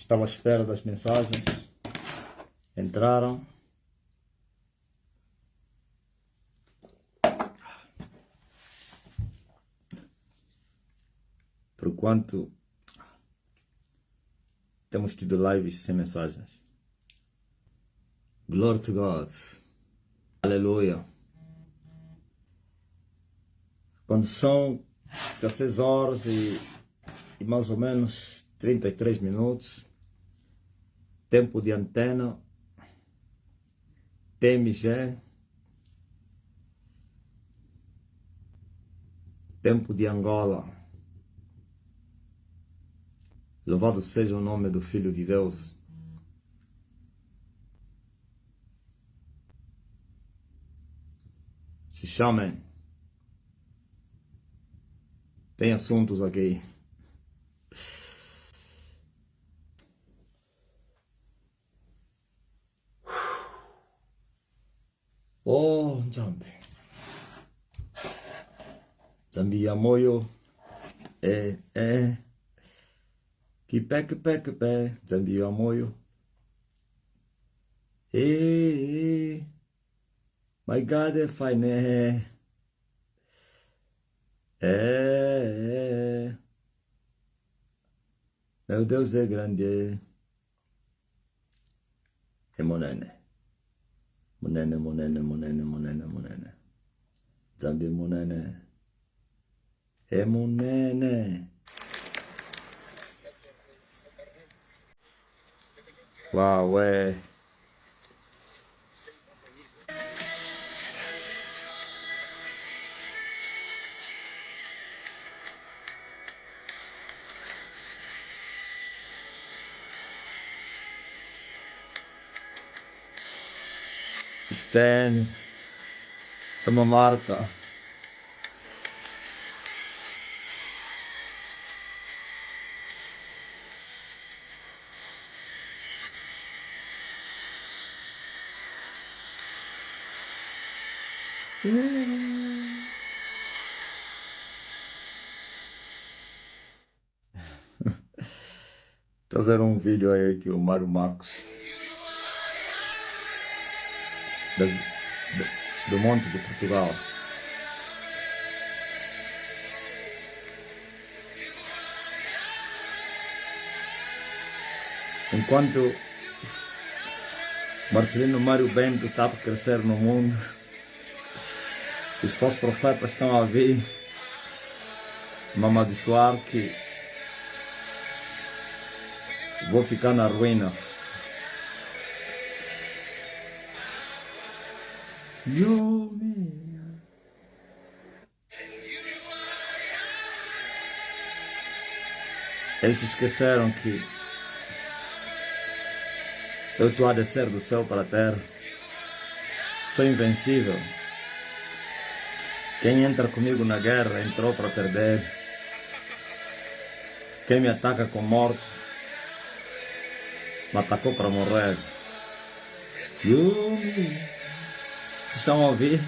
Estava à espera das mensagens. Entraram. Por quanto temos tido lives sem mensagens. Glory to God. Aleluia. Quando são 16 horas e mais ou menos 33 minutos, tempo de antena, TMG, tempo de Angola. Louvado seja o nome do Filho de Deus. Se chamem. Tem assuntos aqui. Oh, Nzambe. Nzambe ya moyo. Kipe. Nzambe ya moyo. My God, if I ne. Meu Deus é grande. É monene. Monene. Nzambe monene. É monene. Uau, é. Stan. É uma marca. Estou a ver um vídeo aí que o Mário Marcos do Monte de Portugal. Enquanto Marcelino Mário Bento está a crescer no mundo, os falsos profetas estão a vir me amaldiçoar que vou ficar na ruína. Eles esqueceram que eu estou a descer do céu para a terra. Sou invencível. Quem entra comigo na guerra entrou para perder. Quem me ataca com morte me atacou para morrer. Vocês estão a ouvir?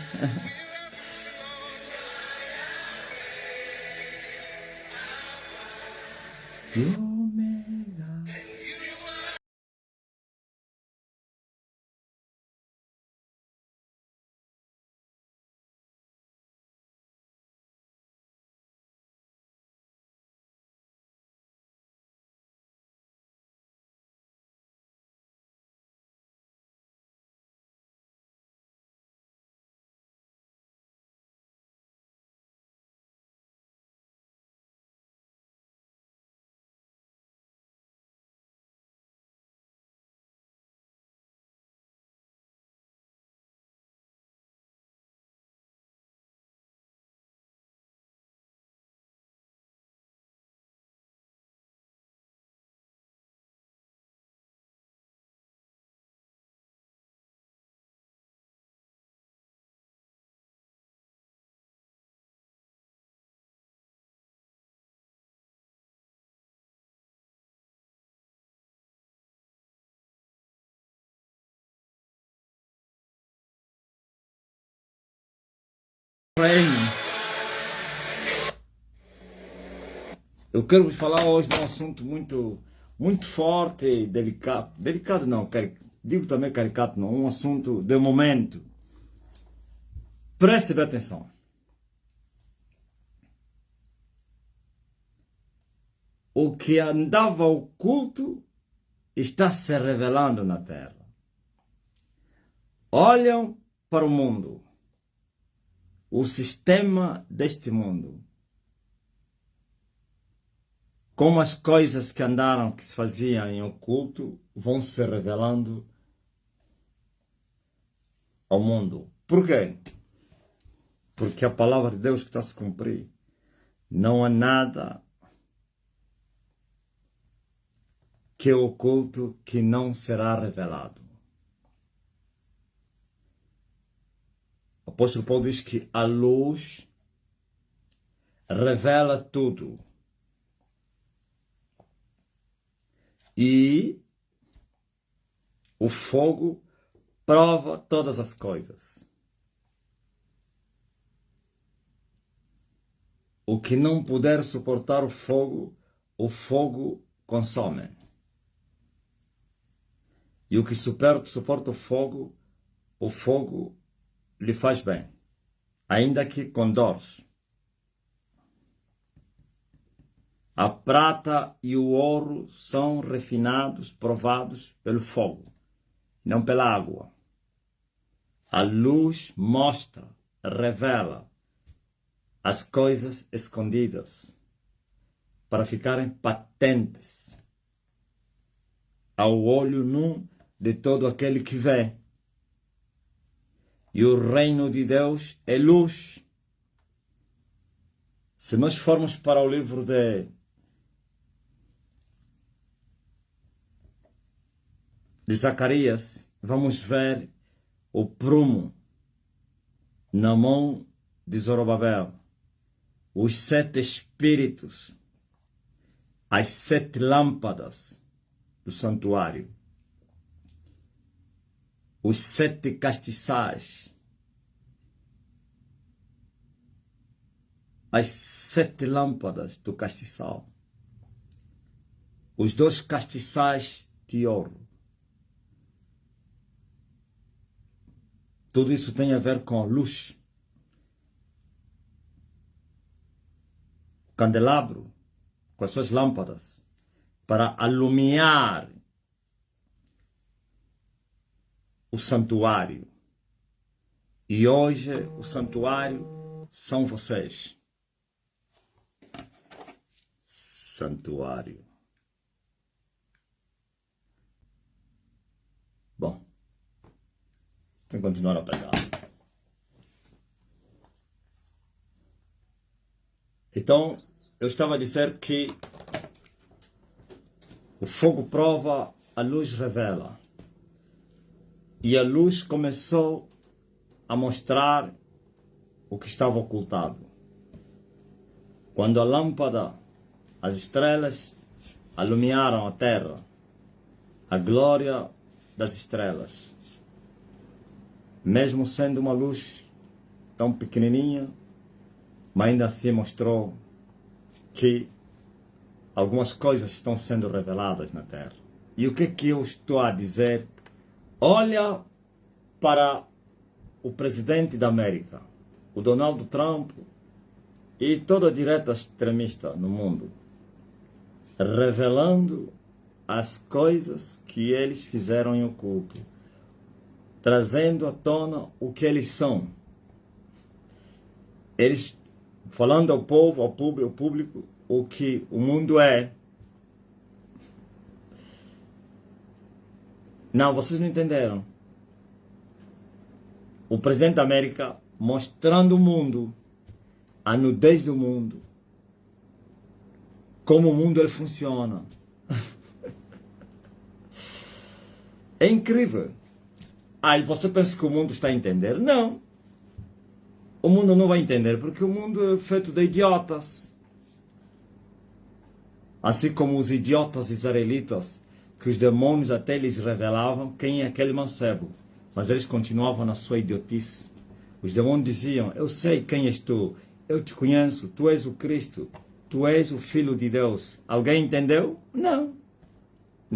Eu quero vos falar hoje de um assunto muito muito forte e delicado. Delicado não, digo também caricato, não, um assunto de momento. Preste bem atenção. O que andava oculto está se revelando na Terra. Olham para o mundo, o sistema deste mundo, como as coisas que andaram, que se faziam em oculto, vão se revelando ao mundo. Por quê? Porque a palavra de Deus que está a se cumprir. Não há nada que é oculto que não será revelado. O apóstolo Paulo diz que a luz revela tudo. E o fogo prova todas as coisas. O que não puder suportar o fogo consome. E o que suporta o fogo lhe faz bem, ainda que com dores. A prata e o ouro são refinados, provados pelo fogo, não pela água. A luz mostra, revela as coisas escondidas para ficarem patentes ao olho nu de todo aquele que vê. E o reino de Deus é luz. Se nós formos para o livro de Zacarias, vamos ver o prumo na mão de Zorobabel, os 7 espíritos, as 7 lâmpadas do santuário, os 7 castiçais, as 7 lâmpadas do castiçal, os 2 castiçais de ouro. Tudo isso tem a ver com a luz. O candelabro, com as suas lâmpadas, para alumiar o santuário. E hoje o santuário são vocês. Santuário. Bom, tem que continuar a pregar. Então, eu estava a dizer que o fogo prova, a luz revela. E a luz começou a mostrar o que estava ocultado. Quando a lâmpada, as estrelas, alumiaram a terra, a glória das estrelas, mesmo sendo uma luz tão pequenininha, mas ainda assim mostrou que algumas coisas estão sendo reveladas na terra. E o que eu estou a dizer? Olha para o presidente da América, o Donald Trump e toda a direita extremista no mundo, revelando as coisas que eles fizeram em oculto, trazendo à tona o que eles são. Eles falando ao povo, ao público, o que o mundo é. Não, vocês não entenderam. O presidente da América mostrando ao mundo a nudez do mundo, como o mundo ele funciona. É incrível. Aí você pensa que o mundo está a entender? Não. O mundo não vai entender porque o mundo é feito de idiotas. Assim como os idiotas israelitas, que os demônios até lhes revelavam quem é aquele mancebo, mas eles continuavam na sua idiotice. Os demônios diziam: eu sei quem és tu, eu te conheço, tu és o Cristo, tu és o Filho de Deus. Alguém entendeu? Não.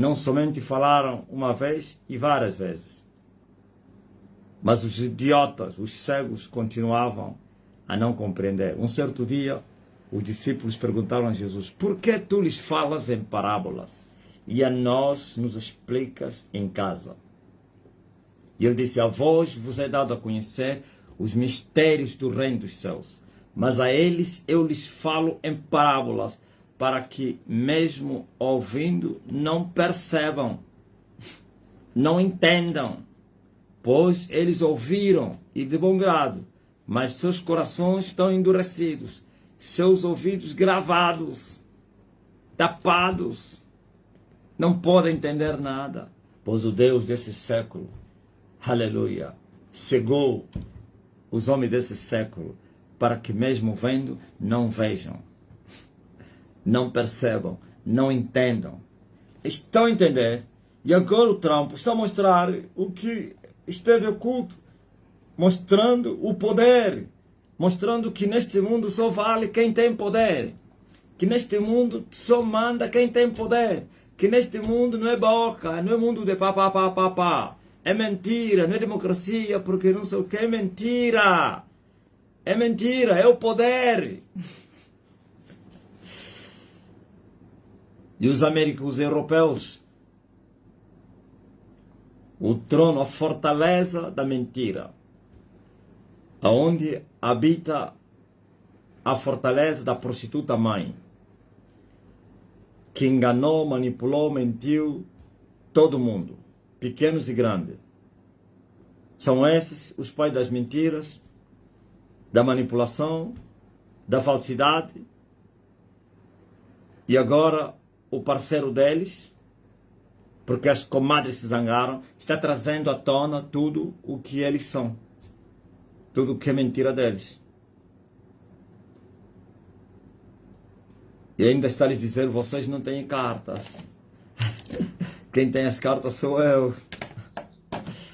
não somente falaram uma vez e várias vezes, mas os idiotas, os cegos, continuavam a não compreender. Um certo dia, os discípulos perguntaram a Jesus: por que tu lhes falas em parábolas e a nós nos explicas em casa? E ele disse: a vós vos é dado a conhecer os mistérios do reino dos céus, mas a eles eu lhes falo em parábolas, para que, mesmo ouvindo, não percebam, não entendam. Pois eles ouviram, e de bom grado, mas seus corações estão endurecidos, seus ouvidos gravados, tapados, não podem entender nada. Pois o Deus desse século, aleluia, cegou os homens desse século, para que mesmo vendo, não vejam, não percebam, não entendam. Estão a entender? E agora o Trump está a mostrar o que esteve oculto, mostrando o poder, mostrando que neste mundo só vale quem tem poder, que neste mundo só manda quem tem poder, que neste mundo não é boca, não é mundo de pá, é mentira, não é democracia, porque não sei o que, é mentira, é o poder. E os americanos, os europeus, o trono, a fortaleza da mentira, aonde habita a fortaleza da prostituta mãe, que enganou, manipulou, mentiu todo mundo, pequenos e grandes. São esses os pais das mentiras, da manipulação, da falsidade. E agora o parceiro deles, porque as comadres se zangaram, está trazendo à tona tudo o que eles são. Tudo o que é mentira deles. E ainda está a lhes dizer: vocês não têm cartas. Quem tem as cartas sou eu.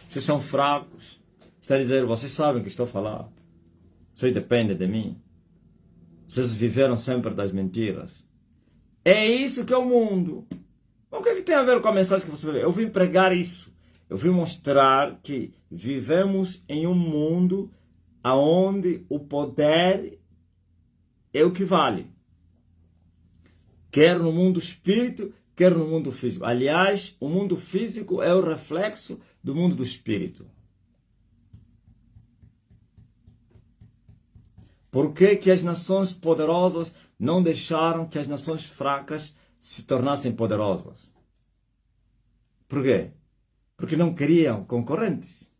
Vocês são fracos. Está a dizer: vocês sabem o que estou a falar. Vocês dependem de mim. Vocês viveram sempre das mentiras. É isso que é o mundo. O que é que tem a ver com a mensagem que você vê? Eu vim pregar isso. Eu vim mostrar que vivemos em um mundo onde o poder é o que vale. Quer no mundo espírito, quer no mundo físico. Aliás, o mundo físico é o reflexo do mundo do espírito. Por que as nações poderosas não deixaram que as nações fracas se tornassem poderosas? Por quê? Porque não queriam concorrentes.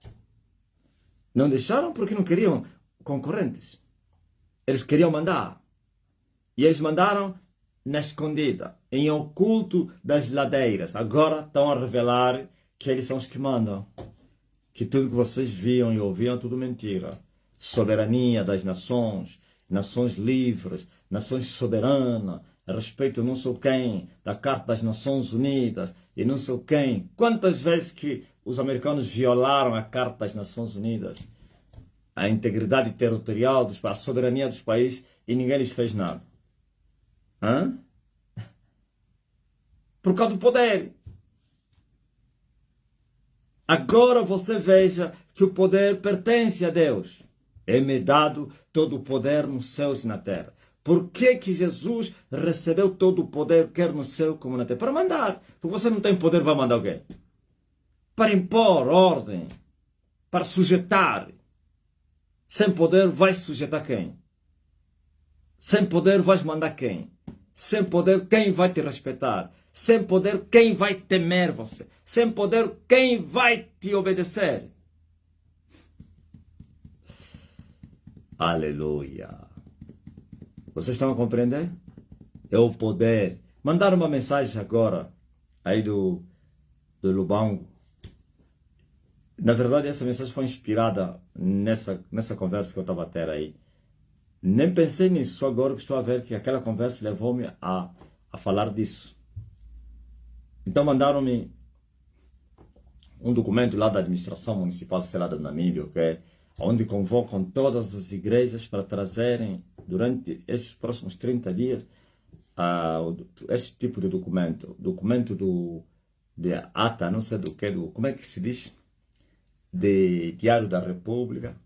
Não deixaram porque não queriam concorrentes. Eles queriam mandar. E eles mandaram na escondida, em oculto das ladeiras. Agora estão a revelar que eles são os que mandam. Que tudo que vocês viam e ouviam é tudo mentira. Soberania das nações, nações livres, nações soberanas, a respeito de não sei quem, da Carta das Nações Unidas e não sei quem. Quantas vezes que os americanos violaram a Carta das Nações Unidas, a integridade territorial, a soberania dos países, e ninguém lhes fez nada. Hã? Por causa do poder. Agora você veja que o poder pertence a Deus. É-me dado todo o poder nos céus e na terra. Por que Jesus recebeu todo o poder, quer no céu como na terra? Para mandar. Porque você não tem poder, vai mandar alguém. Para impor ordem. Para sujeitar. Sem poder, vai sujeitar quem? Sem poder, vais mandar quem? Sem poder, quem vai te respeitar? Sem poder, quem vai temer você? Sem poder, quem vai te obedecer? Aleluia. Vocês estão a compreender? É o poder. Mandaram uma mensagem agora, aí do Lubango. Na verdade, essa mensagem foi inspirada nessa conversa que eu estava a ter aí. Nem pensei nisso, só agora que estou a ver que aquela conversa levou-me a falar disso. Então mandaram-me um documento lá da administração municipal, sei lá, da Namíbia, ok? Onde convocam todas as igrejas para trazerem, durante esses próximos 30 dias, esse tipo de documento. Documento de ata, não sei do que, como é que se diz? De Diário da República,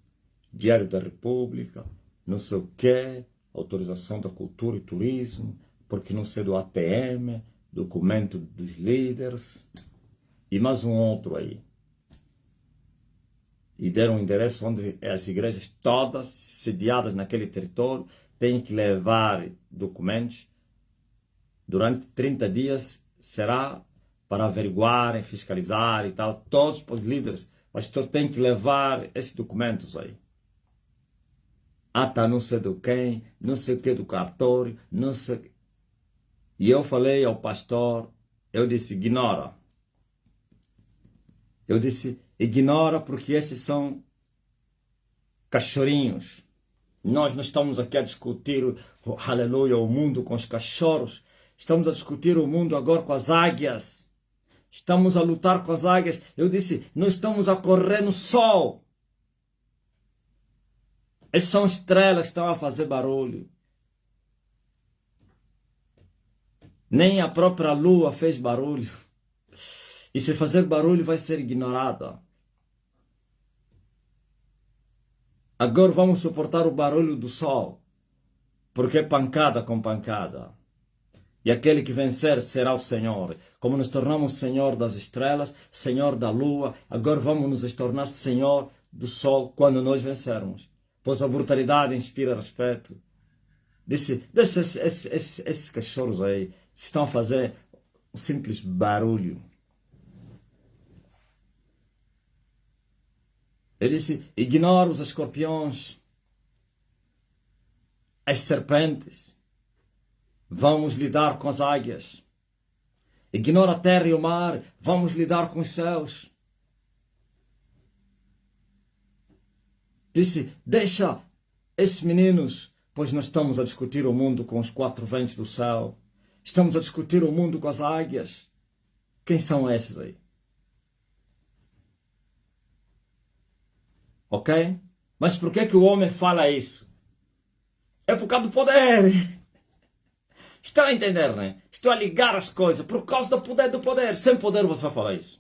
não sei o que, autorização da cultura e turismo, porque não sei do ATM, documento dos líderes, e mais um outro aí. E deram um endereço onde as igrejas todas, sediadas naquele território, têm que levar documentos. Durante 30 dias será para averiguar, fiscalizar e tal. Todos os líderes, o pastor tem que levar esses documentos aí. Ata não sei do quem, não sei o que do cartório, não sei. E eu falei ao pastor, eu disse, ignora. Eu disse, ignora porque esses são cachorrinhos. Nós não estamos aqui a discutir, aleluia, o mundo com os cachorros. Estamos a discutir o mundo agora com as águias. Estamos a lutar com as águias. Eu disse, não estamos a correr no sol. Essas são estrelas que estão a fazer barulho. Nem a própria lua fez barulho. E se fazer barulho vai ser ignorada. Agora vamos suportar o barulho do sol. Porque é pancada com pancada. E aquele que vencer será o Senhor. Como nos tornamos Senhor das estrelas, Senhor da lua, agora vamos nos tornar Senhor do sol quando nós vencermos. Pois a brutalidade inspira respeito. Disse, deixa esses cachorros aí, estão a fazer um simples barulho. Ele disse, ignora os escorpiões, as serpentes. Vamos lidar com as águias. Ignora a terra e o mar. Vamos lidar com os céus. Disse, deixa esses meninos, pois nós estamos a discutir o mundo com os quatro ventos do céu. Estamos a discutir o mundo com as águias. Quem são esses aí? Ok? Mas por que o homem fala isso? É por causa do poder. Estão a entender, né? Estou a ligar as coisas por causa do poder. Sem poder você vai falar isso.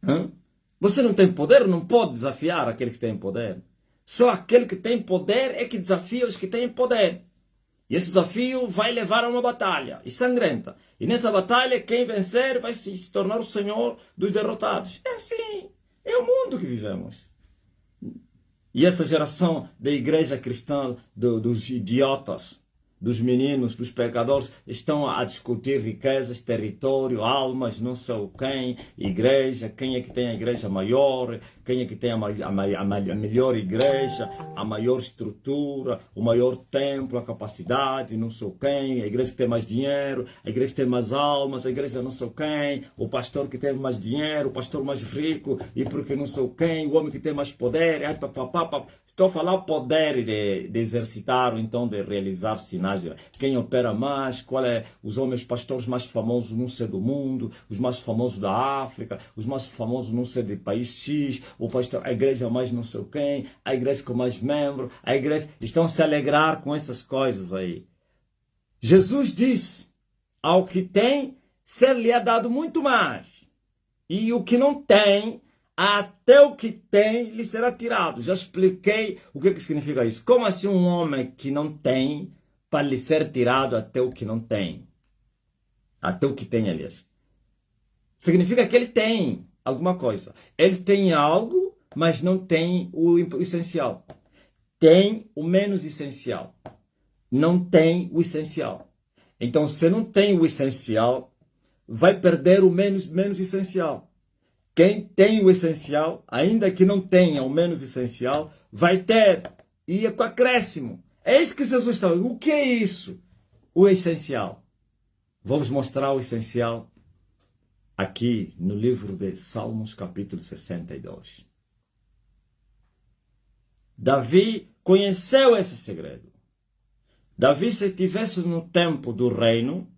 Hã? Você não tem poder, não pode desafiar aquele que tem poder. Só aquele que tem poder é que desafia os que têm poder. E esse desafio vai levar a uma batalha e sangrenta. E nessa batalha, quem vencer vai se tornar o senhor dos derrotados. É assim. É o mundo que vivemos. E essa geração da igreja cristã, dos idiotas, dos meninos, dos pecadores, estão a discutir riquezas, território, almas, não sei o quem, igreja, quem é que tem a igreja maior, quem é que tem a melhor igreja, a maior estrutura, o maior templo, a capacidade, não sei o quem, a igreja que tem mais dinheiro, a igreja que tem mais almas, a igreja não sei o quem, o pastor que tem mais dinheiro, o pastor mais rico, e porque não sei o quem, o homem que tem mais poder, estou a falar poder de exercitar, ou então de realizar sinais. Quem opera mais, qual é os homens pastores mais famosos não sei do mundo, os mais famosos da África, os mais famosos não sei de país X, o pastor, a igreja mais não sei quem, a igreja com mais membros, a igreja, estão a se alegrar com essas coisas aí. Jesus disse, ao que tem, ser-lhe é dado muito mais, e o que não tem, até o que tem lhe será tirado. Já expliquei o que significa isso. Como assim um homem que não tem para lhe ser tirado até o que não tem? Até o que tem, aliás. Significa que ele tem alguma coisa. Ele tem algo, mas não tem o essencial. Tem o menos essencial. Não tem o essencial. Então, se não tem o essencial, vai perder o menos essencial. Quem tem o essencial, ainda que não tenha o menos essencial, vai ter. E é com acréscimo. É isso que Jesus está falando. O que é isso? O essencial. Vou-vos mostrar o essencial aqui no livro de Salmos, capítulo 62. Davi conheceu esse segredo. Davi, se estivesse no tempo do reino,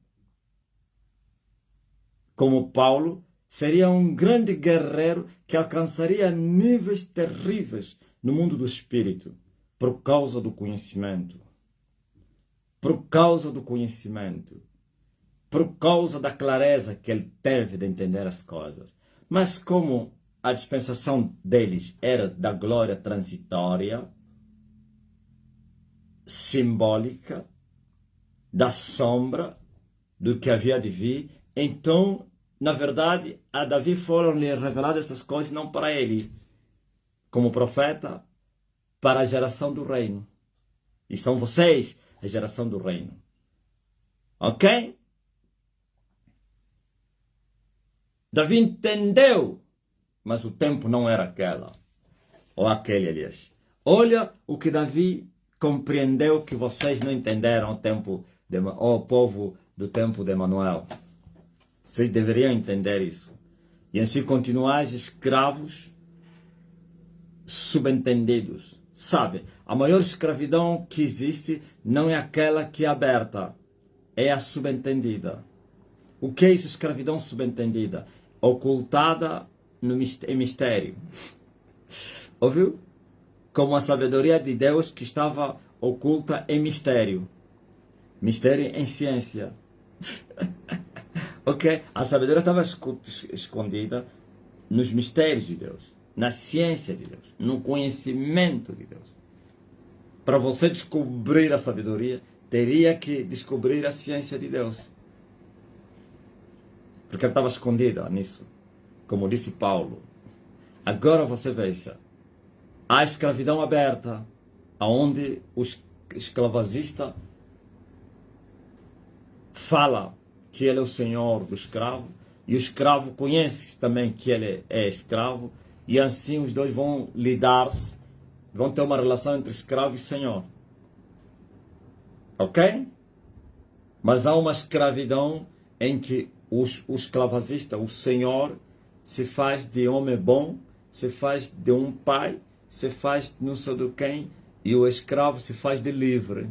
como Paulo, seria um grande guerreiro que alcançaria níveis terríveis no mundo do espírito. Por causa do conhecimento. Por causa do conhecimento. por causa da clareza que ele teve de entender as coisas. Mas como a dispensação deles era da glória transitória, simbólica, da sombra do que havia de vir, então, na verdade, a Davi foram-lhe reveladas essas coisas não para ele, como profeta, para a geração do reino. E são vocês a geração do reino. Ok? Davi entendeu, mas o tempo não era aquela. Ou aquele, aliás. Olha o que Davi compreendeu que vocês não entenderam o povo do tempo de Emanuel. Vocês deveriam entender isso. E assim continuais escravos subentendidos. Sabe, a maior escravidão que existe não é aquela que é aberta, é a subentendida. O que é isso, escravidão subentendida? Ocultada em mistério. Ouviu? Como a sabedoria de Deus que estava oculta em mistério. Mistério em ciência. Ok? A sabedoria estava escondida nos mistérios de Deus, na ciência de Deus, no conhecimento de Deus. Para você descobrir a sabedoria, teria que descobrir a ciência de Deus. Porque ela estava escondida nisso. Como disse Paulo. Agora você veja. A escravidão aberta, onde o escravagista fala que ele é o senhor do escravo, e o escravo conhece também que ele é escravo, e assim os dois vão lidar-se, vão ter uma relação entre escravo e senhor. Ok? Mas há uma escravidão em que o escravagista, o senhor, se faz de homem bom, se faz de um pai, se faz de não sei de quem, e o escravo se faz de livre.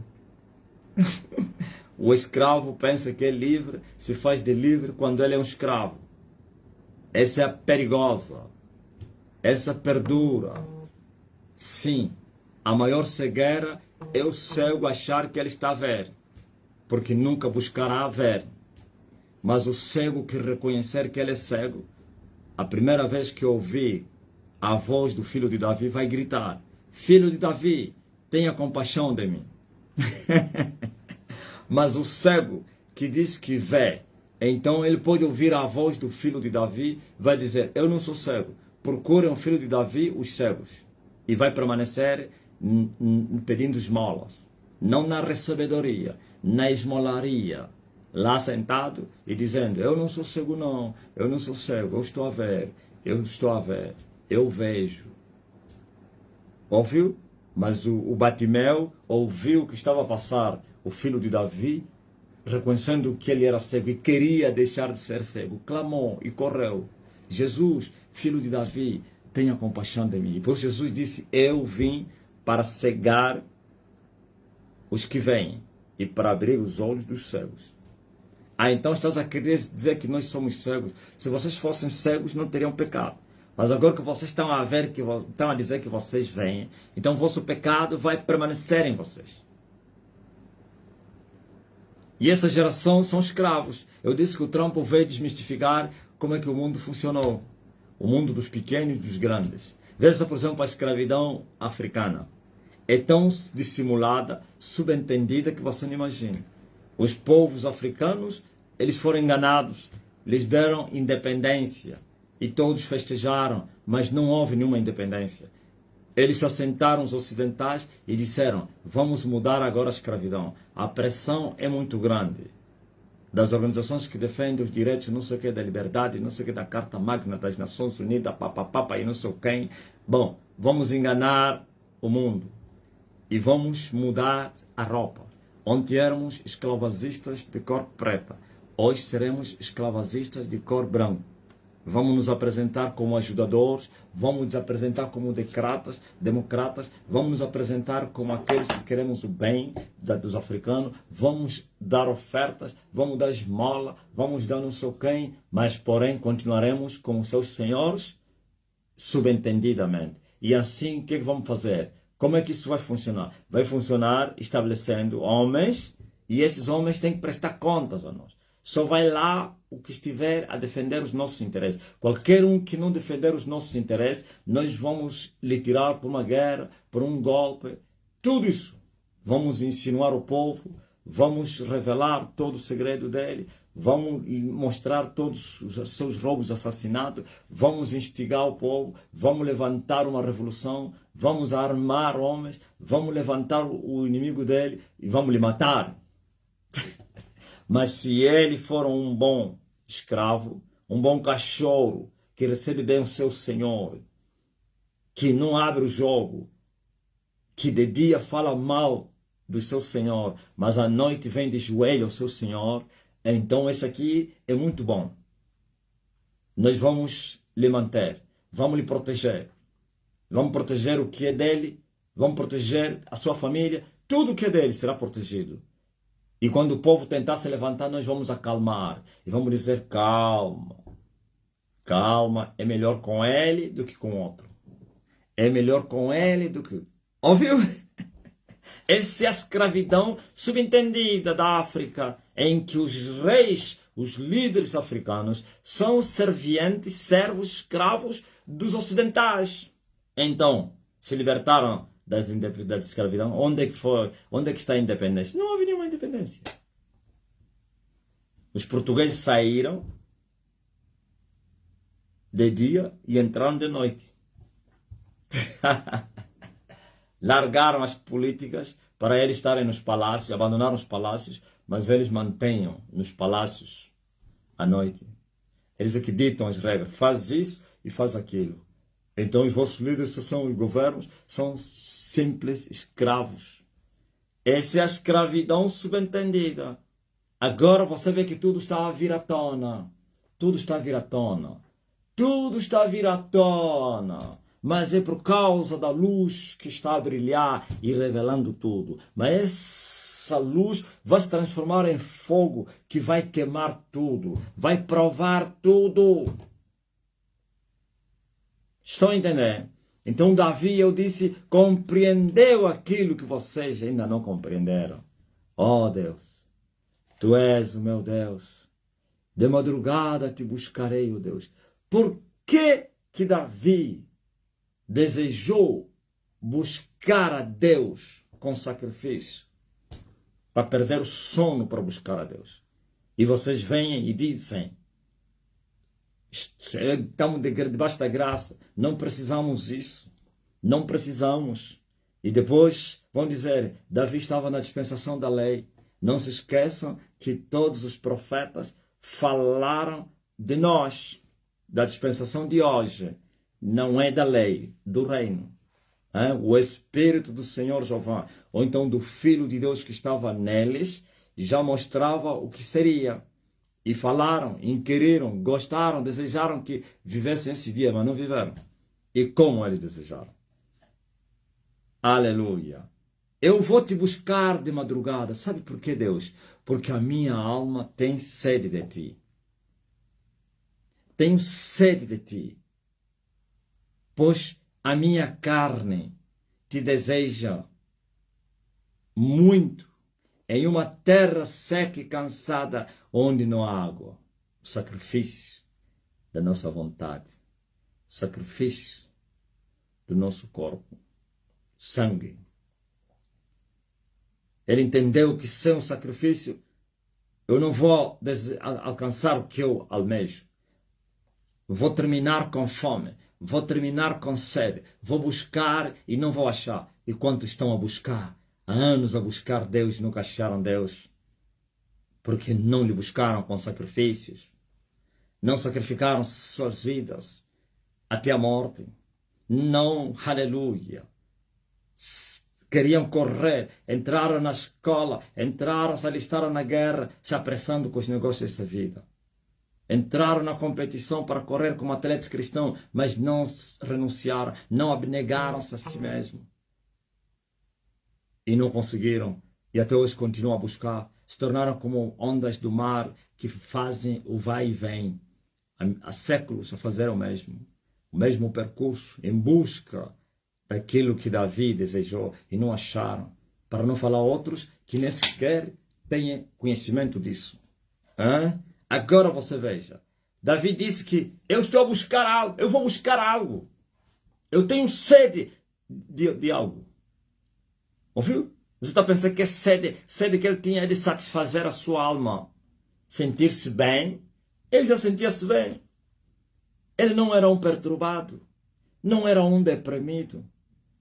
O escravo pensa que é livre, se faz de livre quando ele é um escravo. Essa é a perigosa. Essa perdura. Sim, a maior cegueira é o cego achar que ele está a ver, porque nunca buscará ver. Mas o cego que reconhecer que ele é cego, a primeira vez que ouvir a voz do filho de Davi, vai gritar: Filho de Davi, tenha compaixão de mim. Mas o cego que diz que vê, então ele pode ouvir a voz do filho de Davi, vai dizer: eu não sou cego, procurem o filho de Davi, os cegos. E vai permanecer pedindo esmolas, não na recebedoria, na esmolaria, lá sentado e dizendo: eu não sou cego não, eu não sou cego, eu estou a ver, eu vejo. Ouviu? Mas o Batimeu ouviu que estava a passar o filho de Davi, reconhecendo que ele era cego e queria deixar de ser cego, clamou e correu: Jesus, filho de Davi, tenha compaixão de mim. E por Jesus disse: eu vim para cegar os que vêm e para abrir os olhos dos cegos. Ah, então estás a querer dizer que nós somos cegos? Se vocês fossem cegos, não teriam pecado. Mas agora que vocês estão a ver, que estão a dizer que vocês veem, então o vosso pecado vai permanecer em vocês. E essa geração são escravos. Eu disse que o Trump veio desmistificar como é que o mundo funcionou. O mundo dos pequenos e dos grandes. Veja, por exemplo, a escravidão africana. É tão dissimulada, subentendida que você não imagina. Os povos africanos, eles foram enganados. Lhes deram independência. E todos festejaram, mas não houve nenhuma independência. Eles se assentaram, os ocidentais, e disseram: vamos mudar agora a escravidão. A pressão é muito grande. Das organizações que defendem os direitos, não sei o que, da liberdade, não sei o que, da Carta Magna das Nações Unidas, papapá, e não sei quem. Bom, vamos enganar o mundo. E vamos mudar a roupa. Ontem éramos esclavagistas de cor preta. Hoje seremos esclavagistas de cor branca. Vamos nos apresentar como ajudadores, vamos nos apresentar como democratas, vamos nos apresentar como aqueles que queremos o bem dos africanos, vamos dar ofertas, vamos dar esmola, vamos dar não sei quem, mas porém continuaremos como seus senhores, subentendidamente. E assim, o que vamos fazer? Como é que isso vai funcionar? Vai funcionar estabelecendo homens, e esses homens têm que prestar contas a nós. Só vai lá o que estiver a defender os nossos interesses. Qualquer um que não defender os nossos interesses, nós vamos lhe tirar por uma guerra, por um golpe, tudo isso. Vamos insinuar o povo, vamos revelar todo o segredo dele, vamos mostrar todos os seus roubos, assassinatos, vamos instigar o povo, vamos levantar uma revolução, vamos armar homens, vamos levantar o inimigo dele e vamos lhe matar. Mas se ele for um bom escravo, um bom cachorro, que recebe bem o seu senhor, que não abre o jogo, que de dia fala mal do seu senhor, mas à noite vem de joelho ao seu senhor, então esse aqui é muito bom. Nós vamos lhe manter, vamos lhe proteger. Vamos proteger o que é dele, vamos proteger a sua família, tudo o que é dele será protegido. E quando o povo tentar se levantar, nós vamos acalmar. E vamos dizer, calma. Calma, é melhor com ele do que com outro. É melhor com ele do que... Ouviu? Essa é a escravidão subentendida da África, em que os reis, os líderes africanos, são servientes, servos, escravos dos ocidentais. Então, se libertaram da escravidão. Onde é que foi? Onde é que está a independência? Não houve nenhuma independência. Os portugueses saíram de dia e entraram de noite. Largaram as políticas para eles estarem nos palácios, abandonaram os palácios, mas eles mantenham nos palácios à noite. Eles é que ditam as regras. Faz isso e faz aquilo. Então os vossos líderes, são os governos, são simples escravos. Essa é a escravidão subentendida. Agora você vê que tudo está a vir à tona. Tudo está a vir à tona. Tudo está a vir à tona. Mas é por causa da luz que está a brilhar e revelando tudo. Mas essa luz vai se transformar em fogo que vai queimar tudo. Vai provar tudo. Estão a entender? Então Davi, eu disse, compreendeu aquilo que vocês ainda não compreenderam. Oh Deus, Tu és o meu Deus. De madrugada te buscarei, oh Deus. Por que Davi desejou buscar a Deus com sacrifício? Para perder o sono para buscar a Deus. E vocês vêm e dizem, estamos debaixo da graça, não precisamos disso, não precisamos. E depois vão dizer, Davi estava na dispensação da lei. Não se esqueçam que todos os profetas falaram de nós, da dispensação de hoje. Não é da lei, do reino. O Espírito do Senhor Jeová, ou então do Filho de Deus que estava neles, já mostrava o que seria. E falaram, inquiriram, gostaram, desejaram que vivessem esse dia, mas não viveram. E como eles desejaram. Aleluia. Eu vou te buscar de madrugada. Sabe por quê, Deus? Porque a minha alma tem sede de ti. Tenho sede de ti. Pois a minha carne te deseja muito. Em uma terra seca e cansada, onde não há água. O sacrifício da nossa vontade. O sacrifício do nosso corpo. Sangue. Ele entendeu que sem o sacrifício, eu não vou alcançar o que eu almejo. Vou terminar com fome. Vou terminar com sede. Vou buscar e não vou achar. E quantos estão a buscar? Há anos a buscar Deus e nunca acharam Deus. Porque não lhe buscaram com sacrifícios. Não sacrificaram suas vidas até a morte. Não, aleluia. Queriam correr, entraram na escola, entraram, se alistaram na guerra, se apressando com os negócios dessa vida. Entraram na competição para correr como atletas cristãos, mas não renunciaram, não abnegaram-se a si mesmos. E não conseguiram. E até hoje continuam a buscar. Se tornaram como ondas do mar que fazem o vai e vem. Há séculos a fazer o mesmo percurso, em busca daquilo que Davi desejou e não acharam. Para não falar outros que nem sequer têm conhecimento disso. Hã? Agora você veja. Davi disse que eu estou a buscar algo, eu vou buscar algo. Eu tenho sede de algo. Ouviu? Você está pensando que é sede que ele tinha de satisfazer a sua alma, sentir-se bem? Ele já sentia-se bem. Ele não era um perturbado, não era um deprimido.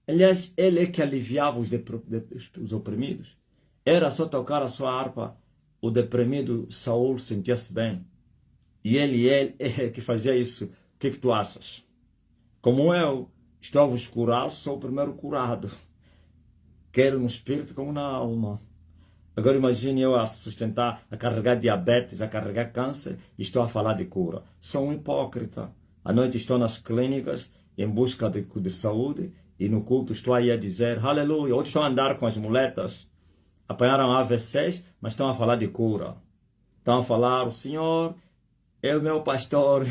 Aliás, ele é que aliviava os oprimidos. Era só tocar a sua harpa, o deprimido Saul sentia-se bem. E ele é que fazia isso. O que tu achas? Como eu estou a vos curar, sou o primeiro curado. Quero no espírito como na alma. Agora imagine eu a sustentar, a carregar diabetes, a carregar câncer e estou a falar de cura. Sou um hipócrita. À noite estou nas clínicas em busca de saúde e no culto estou aí a dizer aleluia. Outros estão a andar com as muletas. Apanharam AVCs, mas estão a falar de cura. Estão a falar, o Senhor é o meu pastor.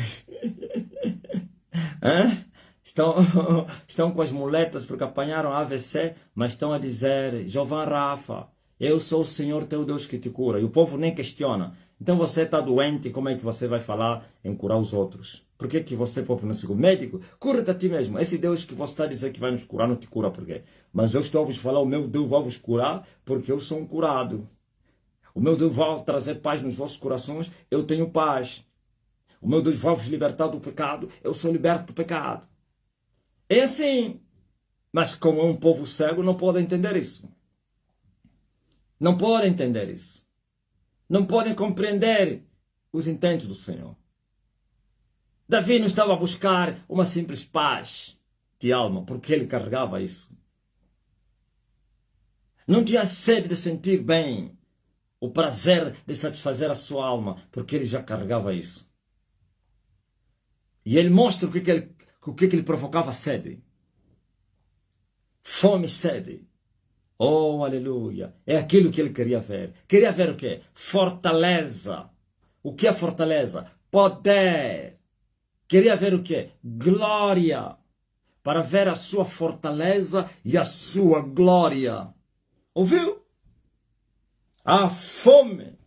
Estão com as muletas porque apanharam AVC, mas estão a dizer, Jeová Rafa, eu sou o Senhor teu Deus que te cura. E o povo nem questiona. Então você está doente, como é que você vai falar em curar os outros? Por que você, povo, não se médico? Cura-te a ti mesmo. Esse Deus que você está a dizer que vai nos curar, não te cura por quê? Mas eu estou a vos falar, o meu Deus vai vos curar porque eu sou um curado. O meu Deus vai trazer paz nos vossos corações, eu tenho paz. O meu Deus vai vos libertar do pecado, eu sou liberto do pecado. É assim. Mas como é um povo cego, não pode entender isso. Não podem entender isso. Não podem compreender os intentos do Senhor. Davi não estava a buscar uma simples paz de alma, porque ele carregava isso. Não tinha sede de sentir bem, o prazer de satisfazer a sua alma, porque ele já carregava isso. E ele mostra o que ele provocava sede. Fome e sede. Oh, aleluia. É aquilo que ele queria ver. Queria ver o quê? Fortaleza. O que é fortaleza? Poder. Queria ver o quê? Glória. Para ver a sua fortaleza e a sua glória. Ouviu? A fome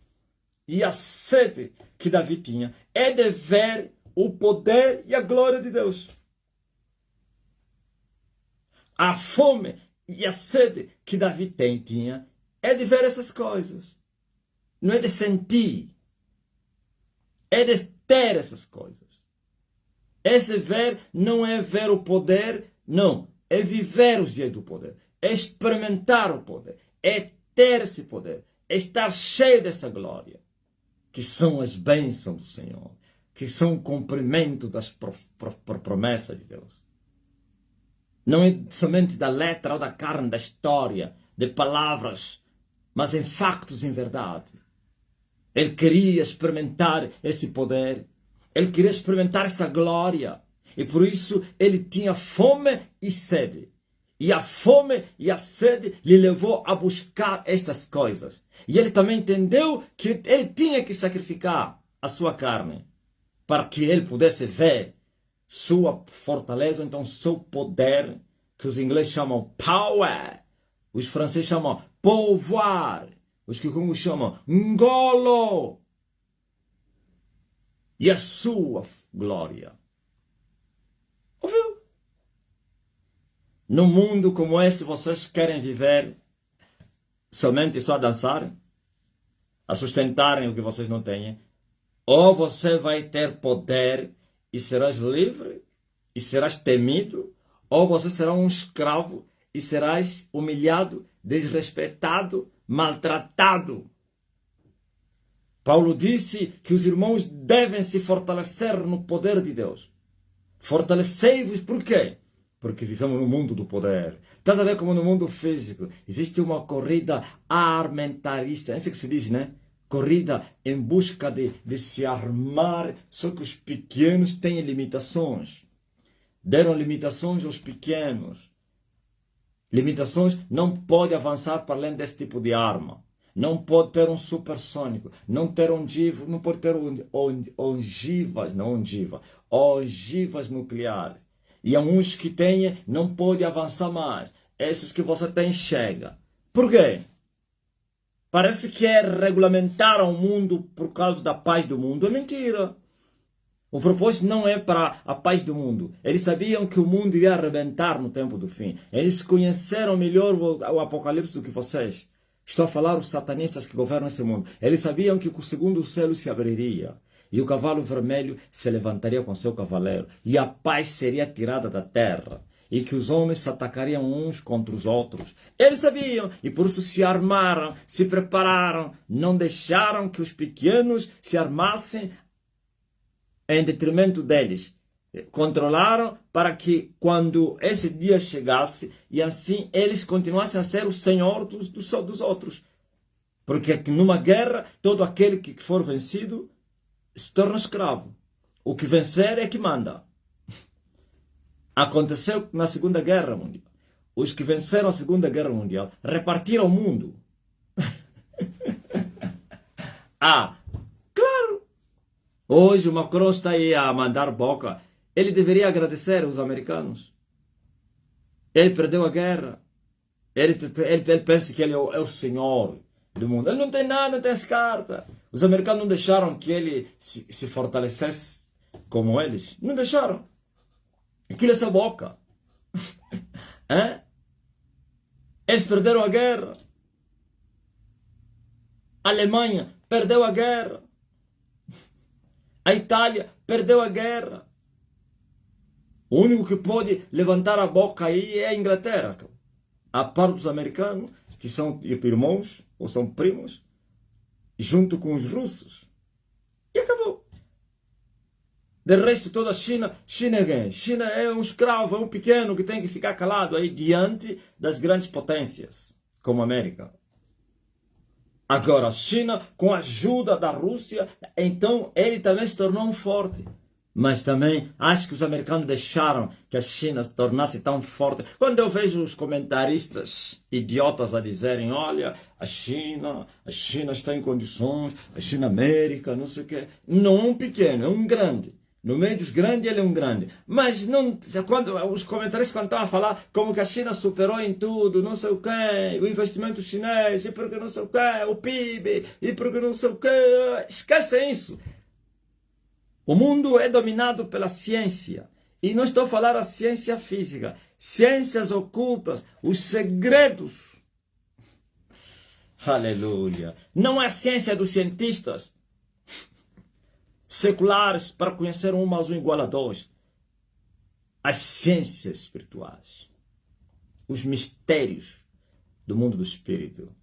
e a sede que Davi tinha é de ver o poder e a glória de Deus. A fome e a sede que Davi tinha é de ver essas coisas. Não é de sentir. É de ter essas coisas. Esse ver não é ver o poder, não. É viver os dias do poder. É experimentar o poder. É ter esse poder. É estar cheio dessa glória. Que são as bênçãos do Senhor. Que são o cumprimento das promessas de Deus. Não é somente da letra ou da carne, da história, de palavras, mas em factos, em verdade. Ele queria experimentar esse poder. Ele queria experimentar essa glória. E por isso ele tinha fome e sede. E a fome e a sede lhe levou a buscar estas coisas. E ele também entendeu que ele tinha que sacrificar a sua carne para que ele pudesse ver sua fortaleza, ou então seu poder, que os ingleses chamam power, os franceses chamam pouvoir, os kikungos chamam ngolo, e a sua glória. Ouviu? Num mundo como esse, vocês querem viver somente só a dançar, a sustentarem o que vocês não têm, ou você vai ter poder e serás livre e serás temido, ou você será um escravo e serás humilhado, desrespeitado, maltratado. Paulo disse que os irmãos devem se fortalecer no poder de Deus. Fortalecei-vos por quê? Porque vivemos no mundo do poder. Estás a ver como no mundo físico existe uma corrida armentarista, é isso que se diz, né? Corrida em busca de se armar, só que os pequenos têm limitações. Deram limitações aos pequenos. Limitações, não pode avançar para além desse tipo de arma. Não pode ter um supersônico, não pode ter ogivas nucleares. E há uns que têm, não pode avançar mais. Esses que você tem, chega. Por quê? Parece que é regulamentar o mundo por causa da paz do mundo. É mentira. O propósito não é para a paz do mundo. Eles sabiam que o mundo ia arrebentar no tempo do fim. Eles conheceram melhor o Apocalipse do que vocês. Estou a falar os satanistas que governam esse mundo. Eles sabiam que o segundo céu se abriria. E o cavalo vermelho se levantaria com seu cavaleiro. E a paz seria tirada da terra. E que os homens se atacariam uns contra os outros. Eles sabiam. E por isso se armaram, se prepararam. Não deixaram que os pequenos se armassem em detrimento deles. Controlaram para que quando esse dia chegasse, e assim eles continuassem a ser o senhor dos outros. Porque numa guerra, todo aquele que for vencido se torna escravo. O que vencer é que manda. Aconteceu na Segunda Guerra Mundial. Os que venceram a Segunda Guerra Mundial repartiram o mundo. Claro! Hoje o Macron está aí a mandar boca. Ele deveria agradecer os americanos. Ele perdeu a guerra. Ele pensa que ele é o senhor do mundo. Ele não tem nada, não tem as cartas. Os americanos não deixaram que ele se fortalecesse como eles. Não deixaram. Aquilo é sua boca. Eles perderam a guerra. A Alemanha perdeu a guerra. A Itália perdeu a guerra. O único que pode levantar a boca aí é a Inglaterra. A parte dos americanos, que são irmãos ou são primos, junto com os russos. E acabou. De resto, toda a China é quem? China é um escravo, é um pequeno que tem que ficar calado aí diante das grandes potências, como a América. Agora, a China, com a ajuda da Rússia, então ele também se tornou um forte. Mas também acho que os americanos deixaram que a China se tornasse tão forte. Quando eu vejo os comentaristas idiotas a dizerem, olha, a China está em condições, a China América, não sei o quê. Não é um pequeno, é um grande. No meio dos grandes ele é um grande. Mas não, quando os comentaristas quando estão a falar como que a China superou em tudo, não sei o quê, o investimento chinês, e porque não sei o quê, o PIB, e porque não sei o quê, esquecem isso. O mundo é dominado pela ciência. E não estou a falar a ciência física. Ciências ocultas, os segredos. Aleluia. Não é a ciência dos cientistas seculares para conhecer 1 mais 1 igual a 2. As ciências espirituais. Os mistérios do mundo do espírito.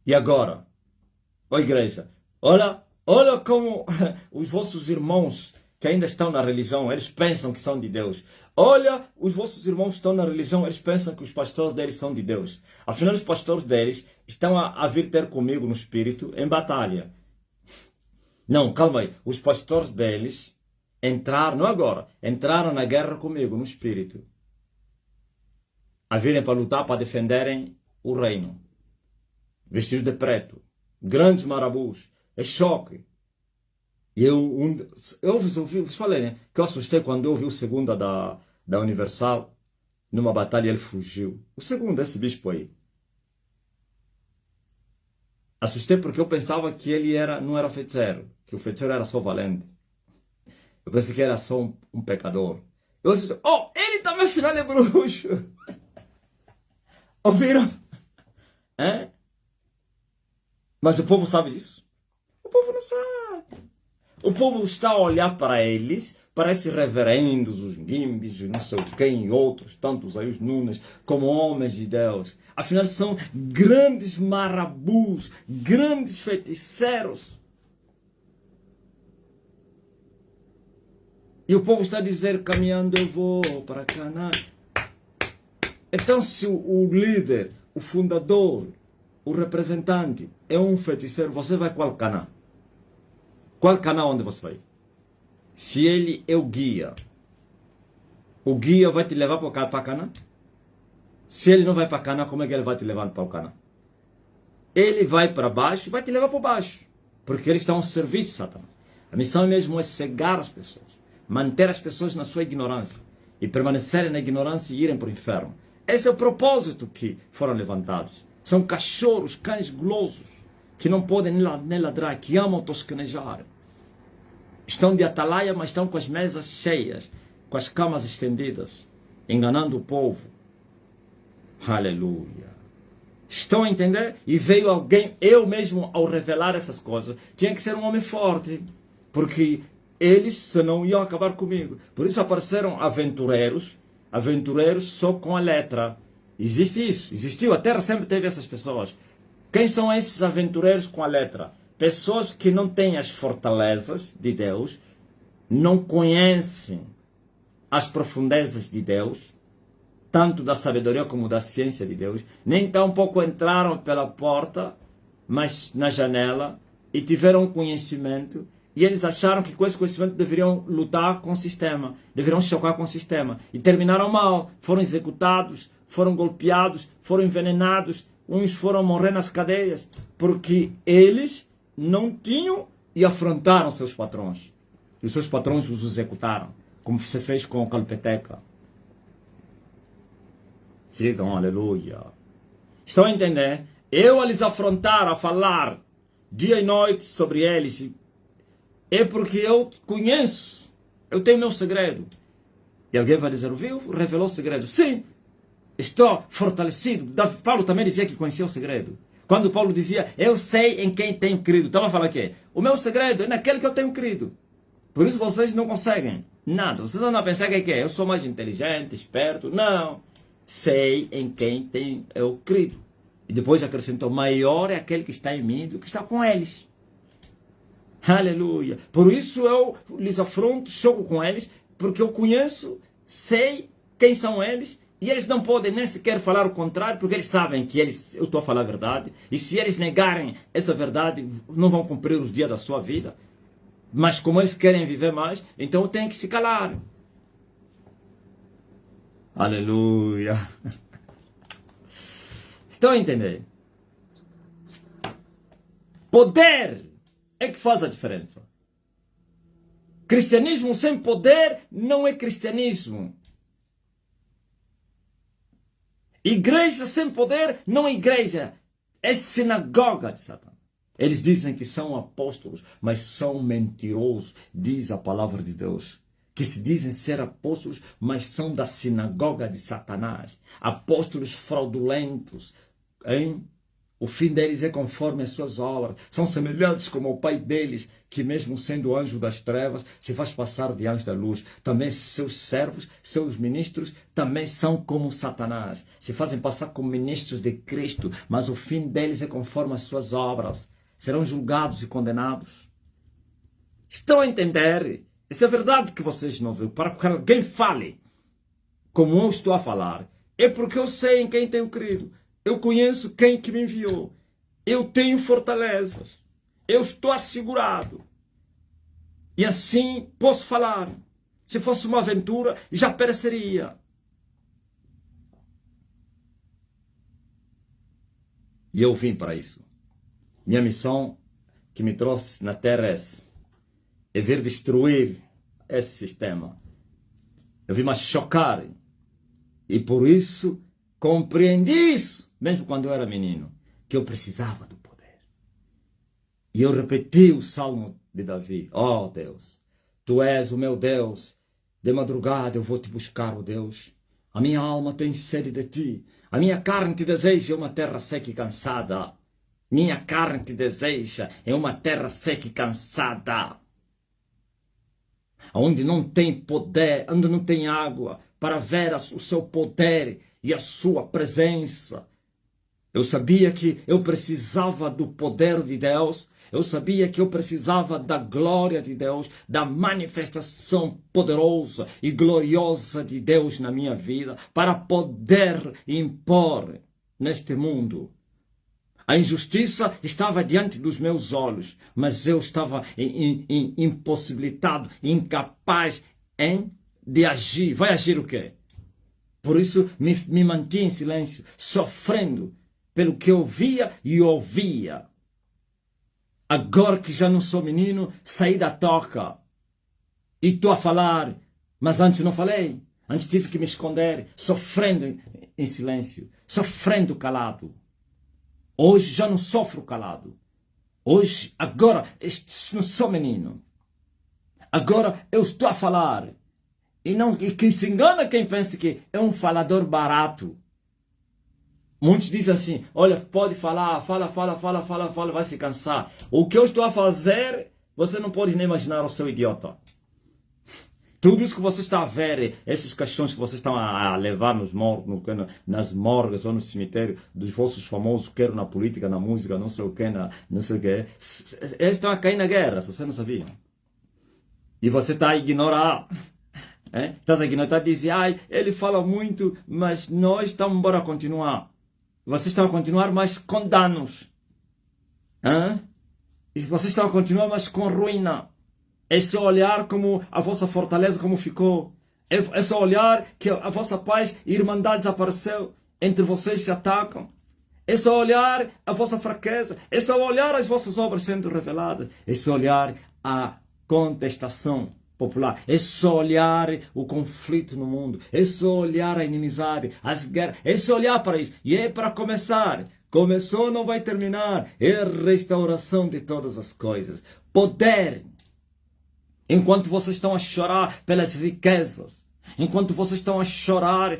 E agora, ó igreja, olha como os vossos irmãos que ainda estão na religião, eles pensam que são de Deus. Olha, os vossos irmãos que estão na religião, eles pensam que os pastores deles são de Deus. Afinal, os pastores deles estão a vir ter comigo no espírito em batalha. Não, calma aí. Os pastores deles entraram, não agora, entraram na guerra comigo no espírito. A virem para lutar, para defenderem o reino. Vestidos de preto, grandes marabus, é choque. E eu vos falei, né, que eu assustei quando eu vi o segundo da Universal, numa batalha ele fugiu. O segundo, esse bispo aí. Assustei porque eu pensava que ele não era feiticeiro, que o feiticeiro era só valente. Eu pensei que era só um pecador. Eu assustei, ele também afinal é bruxo. Ouviram? Mas o povo sabe disso? O povo não sabe. O povo está a olhar para eles, para esses reverendos, os Gimbis, não sei quem, outros, tantos aí, os Nunes, como homens de Deus. Afinal, são grandes marabus, grandes feiticeiros. E o povo está a dizer, caminhando eu vou para Canaã. Então, se o líder, o fundador, o representante é um feiticeiro, você vai qual Canaã? Qual Canaã onde você vai? Se ele é o guia vai te levar para Canaã? Se ele não vai para Canaã, como é que ele vai te levar para o Canaã? Ele vai para baixo, vai te levar para baixo. Porque ele está a um serviço de Satanás. A missão mesmo é cegar as pessoas. Manter as pessoas na sua ignorância. e permanecerem na ignorância e irem para o inferno. Esse é o propósito que foram levantados. São cachorros, cães gulosos, que não podem nem ladrar, que amam tosquenejar. Estão de atalaia, mas estão com as mesas cheias, com as camas estendidas, enganando o povo. Aleluia. Estão a entender? E veio alguém, eu mesmo, ao revelar essas coisas, tinha que ser um homem forte, porque eles senão iam acabar comigo. Por isso apareceram aventureiros só com a letra. Existe isso, existiu, a Terra sempre teve essas pessoas. Quem são esses aventureiros com a letra? Pessoas que não têm as fortalezas de Deus, não conhecem as profundezas de Deus, tanto da sabedoria como da ciência de Deus, nem tampouco entraram pela porta, mas na janela, e tiveram conhecimento, e eles acharam que com esse conhecimento deveriam lutar com o sistema, deveriam chocar com o sistema, e terminaram mal, foram executados, foram golpeados, foram envenenados, uns foram morrer nas cadeias, porque eles não tinham e afrontaram seus patrões. E os seus patrões os executaram, como você fez com o Calpeteca. Sigam, aleluia. Estão a entender? Eu a lhes afrontar, a falar dia e noite sobre eles, é porque eu conheço, eu tenho meu segredo. E alguém vai dizer, viu? Revelou o segredo. Sim, estou fortalecido. Paulo também dizia que conhecia o segredo. Quando Paulo dizia, eu sei em quem tenho crido, estava a falar o quê? O meu segredo é naquele que eu tenho crido. Por isso vocês não conseguem nada. Vocês andam a pensar que eu sou mais inteligente, esperto. Não. Sei em quem eu crido. E depois acrescentou, maior é aquele que está em mim do que está com eles. Aleluia. Por isso eu lhes afronto, choco com eles, porque eu conheço, sei quem são eles, e eles não podem nem sequer falar o contrário, porque eles sabem que eu estou a falar a verdade. E se eles negarem essa verdade, não vão cumprir os dias da sua vida. Mas como eles querem viver mais, então tem que se calar. Aleluia. Estão a entender? Poder é que faz a diferença. Cristianismo sem poder não é cristianismo. Igreja sem poder não é igreja. É sinagoga de Satanás. Eles dizem que são apóstolos, mas são mentirosos, diz a palavra de Deus. Que se dizem ser apóstolos, mas são da sinagoga de Satanás. Apóstolos fraudulentos. Hein? O fim deles é conforme as suas obras. São semelhantes como o pai deles, que mesmo sendo anjo das trevas, se faz passar de anjo da luz. Também seus servos, seus ministros, também são como Satanás. Se fazem passar como ministros de Cristo, mas o fim deles é conforme as suas obras. Serão julgados e condenados. Estão a entender? Essa é a verdade que vocês não viram. Para que alguém fale como eu estou a falar, é porque eu sei em quem tenho crido. Eu conheço quem que me enviou. Eu tenho fortalezas. Eu estou assegurado. E assim posso falar. Se fosse uma aventura, já pereceria. E eu vim para isso. Minha missão que me trouxe na Terra é vir destruir esse sistema. Eu vim mais chocar. E por isso compreendi isso, mesmo quando eu era menino, que eu precisava do poder. E eu repeti o salmo de Davi. Oh Deus, Tu és o meu Deus. De madrugada eu vou te buscar, oh Deus. A minha alma tem sede de Ti. A minha carne te deseja uma terra seca e cansada. Minha carne te deseja em uma terra seca e cansada. Onde não tem poder, onde não tem água, para ver o seu poder e a sua presença. Eu sabia que eu precisava do poder de Deus. Eu sabia que eu precisava da glória de Deus, da manifestação poderosa e gloriosa de Deus na minha vida, para poder impor neste mundo. A injustiça estava diante dos meus olhos, mas eu estava impossibilitado, incapaz de agir. Vai agir o quê? Por isso me mantinha em silêncio, sofrendo pelo que eu via e ouvia. Agora que já não sou menino, saí da toca e estou a falar, mas antes não falei. Antes tive que me esconder, sofrendo em silêncio, sofrendo calado. Hoje já não sofro calado. Hoje, agora, não sou menino. Agora eu estou a falar. E que se engana quem pensa que é um falador barato. Muitos dizem assim, olha, pode falar, fala, vai se cansar. O que eu estou a fazer, você não pode nem imaginar, o seu idiota. Tudo isso que você está a ver, esses caixões que vocês estão a levar nas morgas ou no cemitério dos vossos famosos, quer na política, na música, não sei o que, não sei o que, eles estão a cair na guerra, se você não sabia. E você está a ignorar. Está a ignorar, está a dizer, ai, ele fala muito, mas nós estamos embora continuar. Vocês estão a continuar, mas com danos. E vocês estão a continuar, mas com ruína. É só olhar como a vossa fortaleza como ficou. É só olhar que a vossa paz e irmandade desapareceu. Entre vocês se atacam. É só olhar a vossa fraqueza. É só olhar as vossas obras sendo reveladas. É só olhar a contestação popular. É só olhar o conflito no mundo. É só olhar a inimizade, as guerras. É só olhar para isso. E é para começar. Começou, não vai terminar. É a restauração de todas as coisas. Poder. Enquanto vocês estão a chorar pelas riquezas, enquanto vocês estão a chorar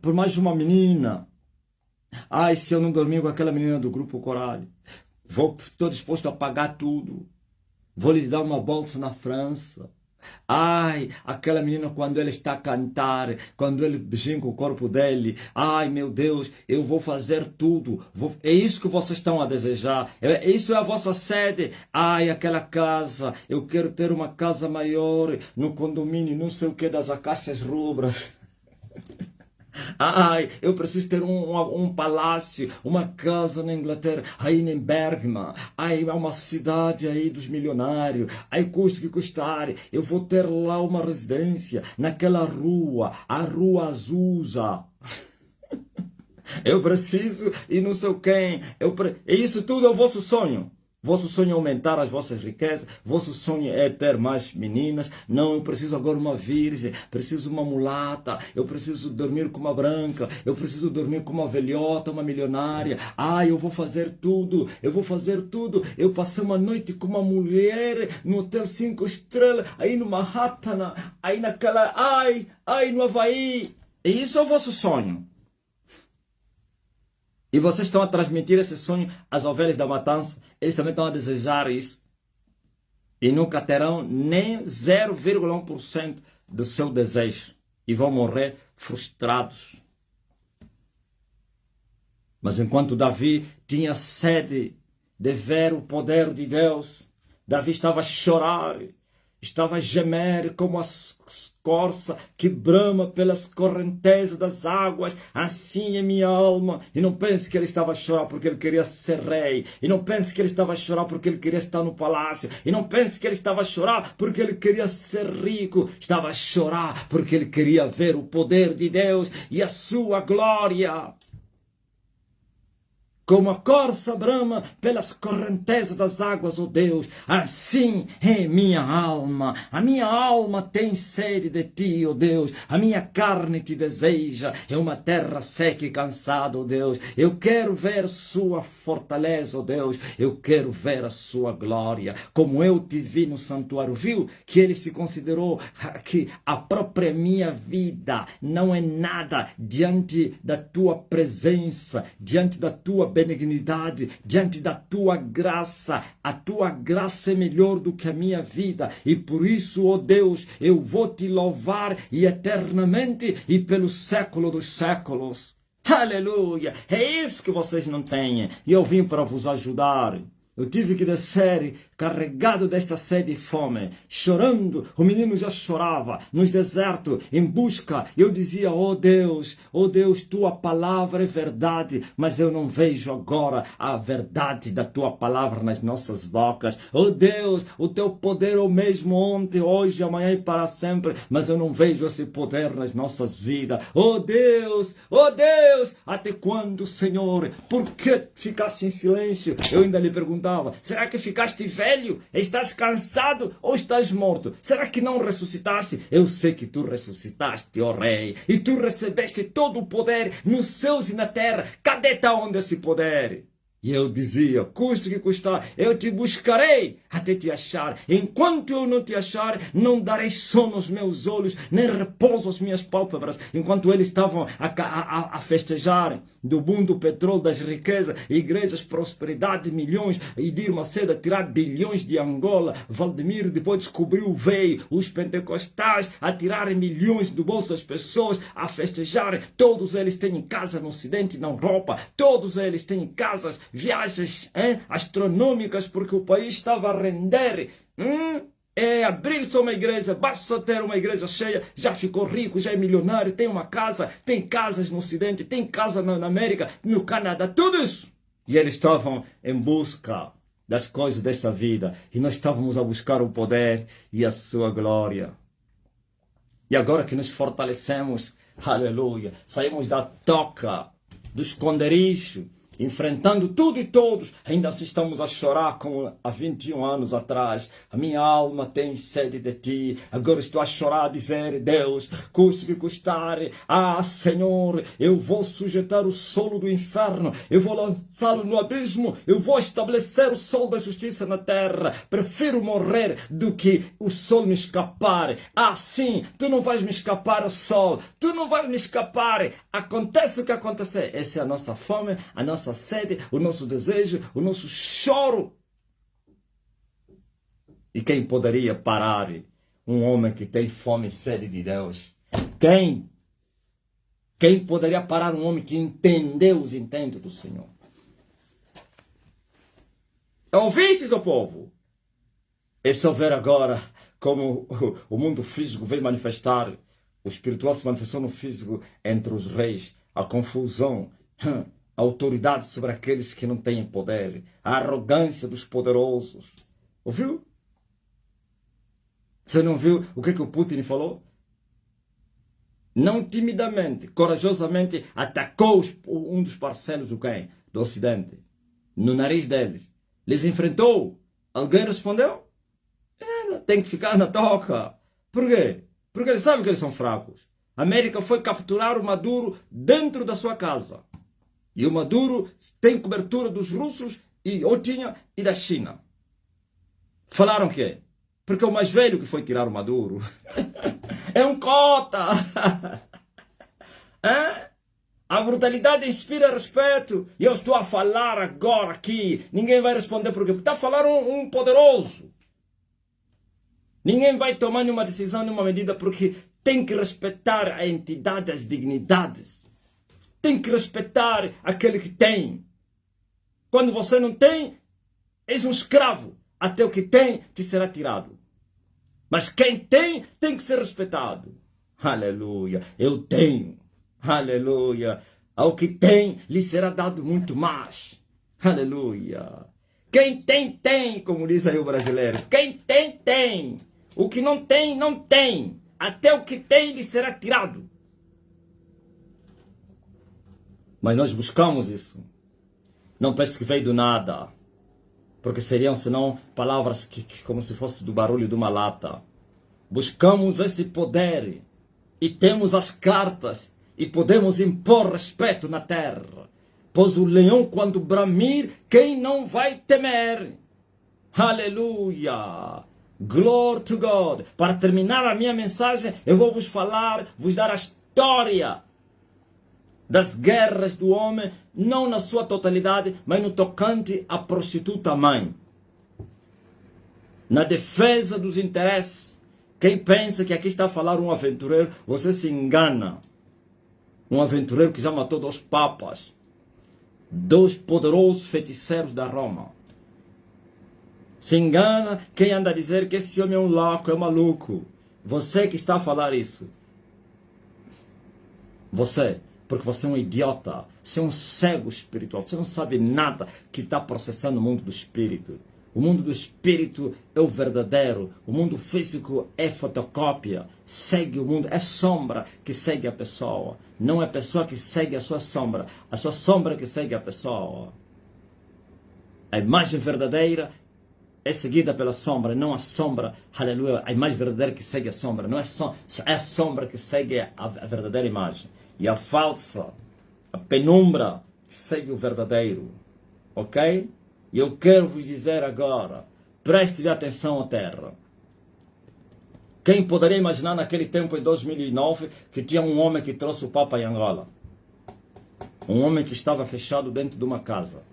por mais uma menina, ai, se eu não dormir com aquela menina do grupo Coralho, estou disposto a pagar tudo, vou lhe dar uma bolsa na França. Ai, aquela menina quando ela está a cantar, quando ele brinca o corpo dele, ai meu Deus, eu vou fazer tudo. É isso que vocês estão a desejar, isso é a vossa sede. Ai, aquela casa, eu quero ter uma casa maior no condomínio, não sei o que, das acácias rubras. Ai, eu preciso ter um palácio, uma casa na Inglaterra, aí em Bergman. Ai, é uma cidade aí dos milionários. Aí custa que custar, eu vou ter lá uma residência, naquela rua, a Rua Azusa. Eu preciso e não sei quem. Isso tudo é o vosso sonho. Vosso sonho é aumentar as vossas riquezas. Vosso sonho é ter mais meninas. Não, eu preciso agora uma virgem. Preciso uma mulata. Eu preciso dormir com uma branca. Eu preciso dormir com uma velhota, uma milionária. Ai, eu vou fazer tudo. Eu vou fazer tudo. Eu passei uma noite com uma mulher no Hotel 5 Estrelas. Aí no Manhattan. Aí naquela... Ai, no Havaí. E isso é o vosso sonho. E vocês estão a transmitir esse sonho às ovelhas da matança. Eles também estão a desejar isso. E nunca terão nem 0,1% do seu desejo. E vão morrer frustrados. Mas enquanto Davi tinha sede de ver o poder de Deus, Davi estava a chorar, estava a gemer como a corça que brama pelas correntezas das águas, assim é minha alma. E não pense que ele estava a chorar porque ele queria ser rei. E não pense que ele estava a chorar porque ele queria estar no palácio. E não pense que ele estava a chorar porque ele queria ser rico. Estava a chorar porque ele queria ver o poder de Deus e a sua glória. Como a corça brama pelas correntezas das águas, ó Deus, assim é minha alma. A minha alma tem sede de ti, ó Deus. A minha carne te deseja. É uma terra seca e cansada, ó Deus. Eu quero ver sua fortaleza, ó Deus. Eu quero ver a sua glória. Como eu te vi no santuário, viu? Que ele se considerou que a própria minha vida não é nada diante da tua presença, diante da tua benignidade, diante da tua graça. A tua graça é melhor do que a minha vida, e por isso, ó Deus, eu vou te louvar e eternamente e pelo século dos séculos. Aleluia! É isso que vocês não têm, e eu vim para vos ajudar. Eu tive que descer carregado desta sede e fome, chorando. O menino já chorava nos desertos, em busca. Eu dizia, oh Deus, tua palavra é verdade, mas eu não vejo agora a verdade da tua palavra nas nossas bocas. Oh Deus, o teu poder é o mesmo ontem, hoje, amanhã e para sempre, mas eu não vejo esse poder nas nossas vidas. Oh Deus, até quando, Senhor? Por que ficaste em silêncio? Eu ainda lhe pergunto, perguntava, será que ficaste velho? Estás cansado ou estás morto? Será que não ressuscitaste? Eu sei que tu ressuscitaste, ó rei, e tu recebeste todo o poder nos céus e na terra. Cadê está onde esse poder? E eu dizia, custe que custar, eu te buscarei até te achar. Enquanto eu não te achar, não darei sono aos meus olhos, nem repouso às minhas pálpebras. Enquanto eles estavam a festejar do boom do petróleo, das riquezas, igrejas, prosperidade, milhões, e Edir Macedo a tirar bilhões de Angola, Valdemiro depois descobriu, veio, os pentecostais a tirarem milhões do bolso das pessoas, a festejarem. Todos eles têm casa no Ocidente, na Europa, todos eles têm casas, viagens astronômicas, porque o país estava a render. É abrir-se uma igreja, basta ter uma igreja cheia, já ficou rico, já é milionário, tem uma casa, tem casas no Ocidente, tem casa na América, no Canadá, tudo isso. E eles estavam em busca das coisas desta vida, e nós estávamos a buscar o poder e a sua glória. E agora que nos fortalecemos, aleluia, saímos da toca, do esconderijo, enfrentando tudo e todos, ainda assim estamos a chorar como há 21 anos atrás. A minha alma tem sede de ti. Agora estou a chorar, a dizer, Deus, custe que custar, Senhor, eu vou sujeitar o solo do inferno, eu vou lançá-lo no abismo, eu vou estabelecer o sol da justiça na terra. Prefiro morrer do que o sol me escapar. Sim, tu não vais me escapar, o sol, tu não vais me escapar. Acontece o que acontecer. Essa é a nossa fome, a nossa sede, o nosso desejo, o nosso choro. E quem poderia parar um homem que tem fome e sede de Deus? Quem? Quem poderia parar um homem que entendeu os intentos do Senhor? Ouvistes, ó povo? É só ver agora como o mundo físico veio manifestar, o espiritual se manifestou no físico entre os reis, a confusão, a autoridade sobre aqueles que não têm poder, a arrogância dos poderosos. Ouviu? Você não viu o que o Putin falou? Não timidamente, corajosamente atacou um dos parceiros do quem? Do Ocidente, no nariz deles. Les enfrentou. Alguém respondeu? Tem que ficar na toca. Por quê? Porque eles sabem que eles são fracos. A América foi capturar o Maduro dentro da sua casa. E o Maduro tem cobertura dos russos, ou tinha, e da China. Falaram que? Porque o mais velho que foi tirar o Maduro é um cota. A brutalidade inspira respeito. E eu estou a falar agora aqui. Ninguém vai responder porque está a falar um poderoso. Ninguém vai tomar nenhuma decisão, nenhuma medida, porque tem que respeitar a entidade, as dignidades. Tem que respeitar aquele que tem. Quando você não tem, és um escravo. Até o que tem te será tirado. Mas quem tem que ser respeitado. Aleluia. Eu tenho. Aleluia. Ao que tem, lhe será dado muito mais. Aleluia. Quem tem, tem, como diz aí o brasileiro. Quem tem, tem. O que não tem, não tem. Até o que tem lhe será tirado. Mas nós buscamos isso. Não pense que veio do nada. Porque seriam, senão, palavras que como se fosse do barulho de uma lata. Buscamos esse poder. E temos as cartas. E podemos impor respeito na terra. Pois o leão, quando bramir, quem não vai temer? Aleluia! Glory to God! Para terminar a minha mensagem, eu vou vos falar, vos dar a história das guerras do homem, não na sua totalidade, mas no tocante à prostituta mãe. Na defesa dos interesses. Quem pensa que aqui está a falar um aventureiro, você se engana. Um aventureiro que já matou 2 papas. 2 poderosos feiticeiros da Roma. Se engana quem anda a dizer que esse homem é um louco, é maluco. Você que está a falar isso. Você. Porque você é um idiota, você é um cego espiritual, você não sabe nada que está processando o mundo do espírito. O mundo do espírito é o verdadeiro, o mundo físico é fotocópia, segue o mundo, é sombra que segue a pessoa. Não é a pessoa que segue a sua sombra que segue a pessoa. A imagem verdadeira é seguida pela sombra, não a sombra, aleluia, a imagem verdadeira que segue a sombra, não é, é a sombra que segue a verdadeira imagem. E a falsa, a penumbra, que segue o verdadeiro. Ok? E eu quero vos dizer agora, preste atenção à terra. Quem poderia imaginar naquele tempo, em 2009, que tinha um homem que trouxe o Papa em Angola? Um homem que estava fechado dentro de uma casa,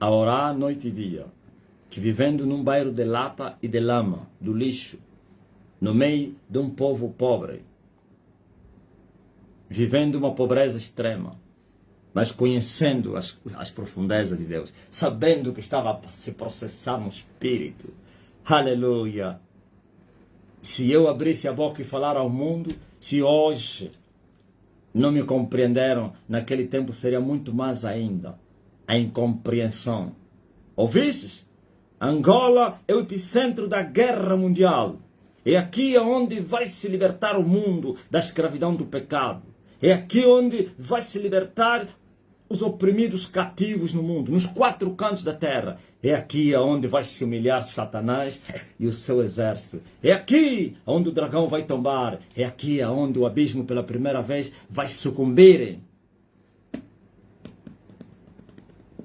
a orar noite e dia, que vivendo num bairro de lata e de lama, do lixo, no meio de um povo pobre, vivendo uma pobreza extrema, mas conhecendo as profundezas de Deus, sabendo que estava a se processar no Espírito. Aleluia! Se eu abrisse a boca e falar ao mundo, se hoje não me compreenderam, naquele tempo seria muito mais ainda a incompreensão. Ouvistes? Angola é o epicentro da guerra mundial. É aqui onde vai se libertar o mundo da escravidão do pecado. É aqui onde vai se libertar os oprimidos cativos no mundo, nos 4 cantos da terra. É aqui onde vai se humilhar Satanás e o seu exército. É aqui onde o dragão vai tombar. É aqui onde o abismo pela primeira vez vai sucumbir.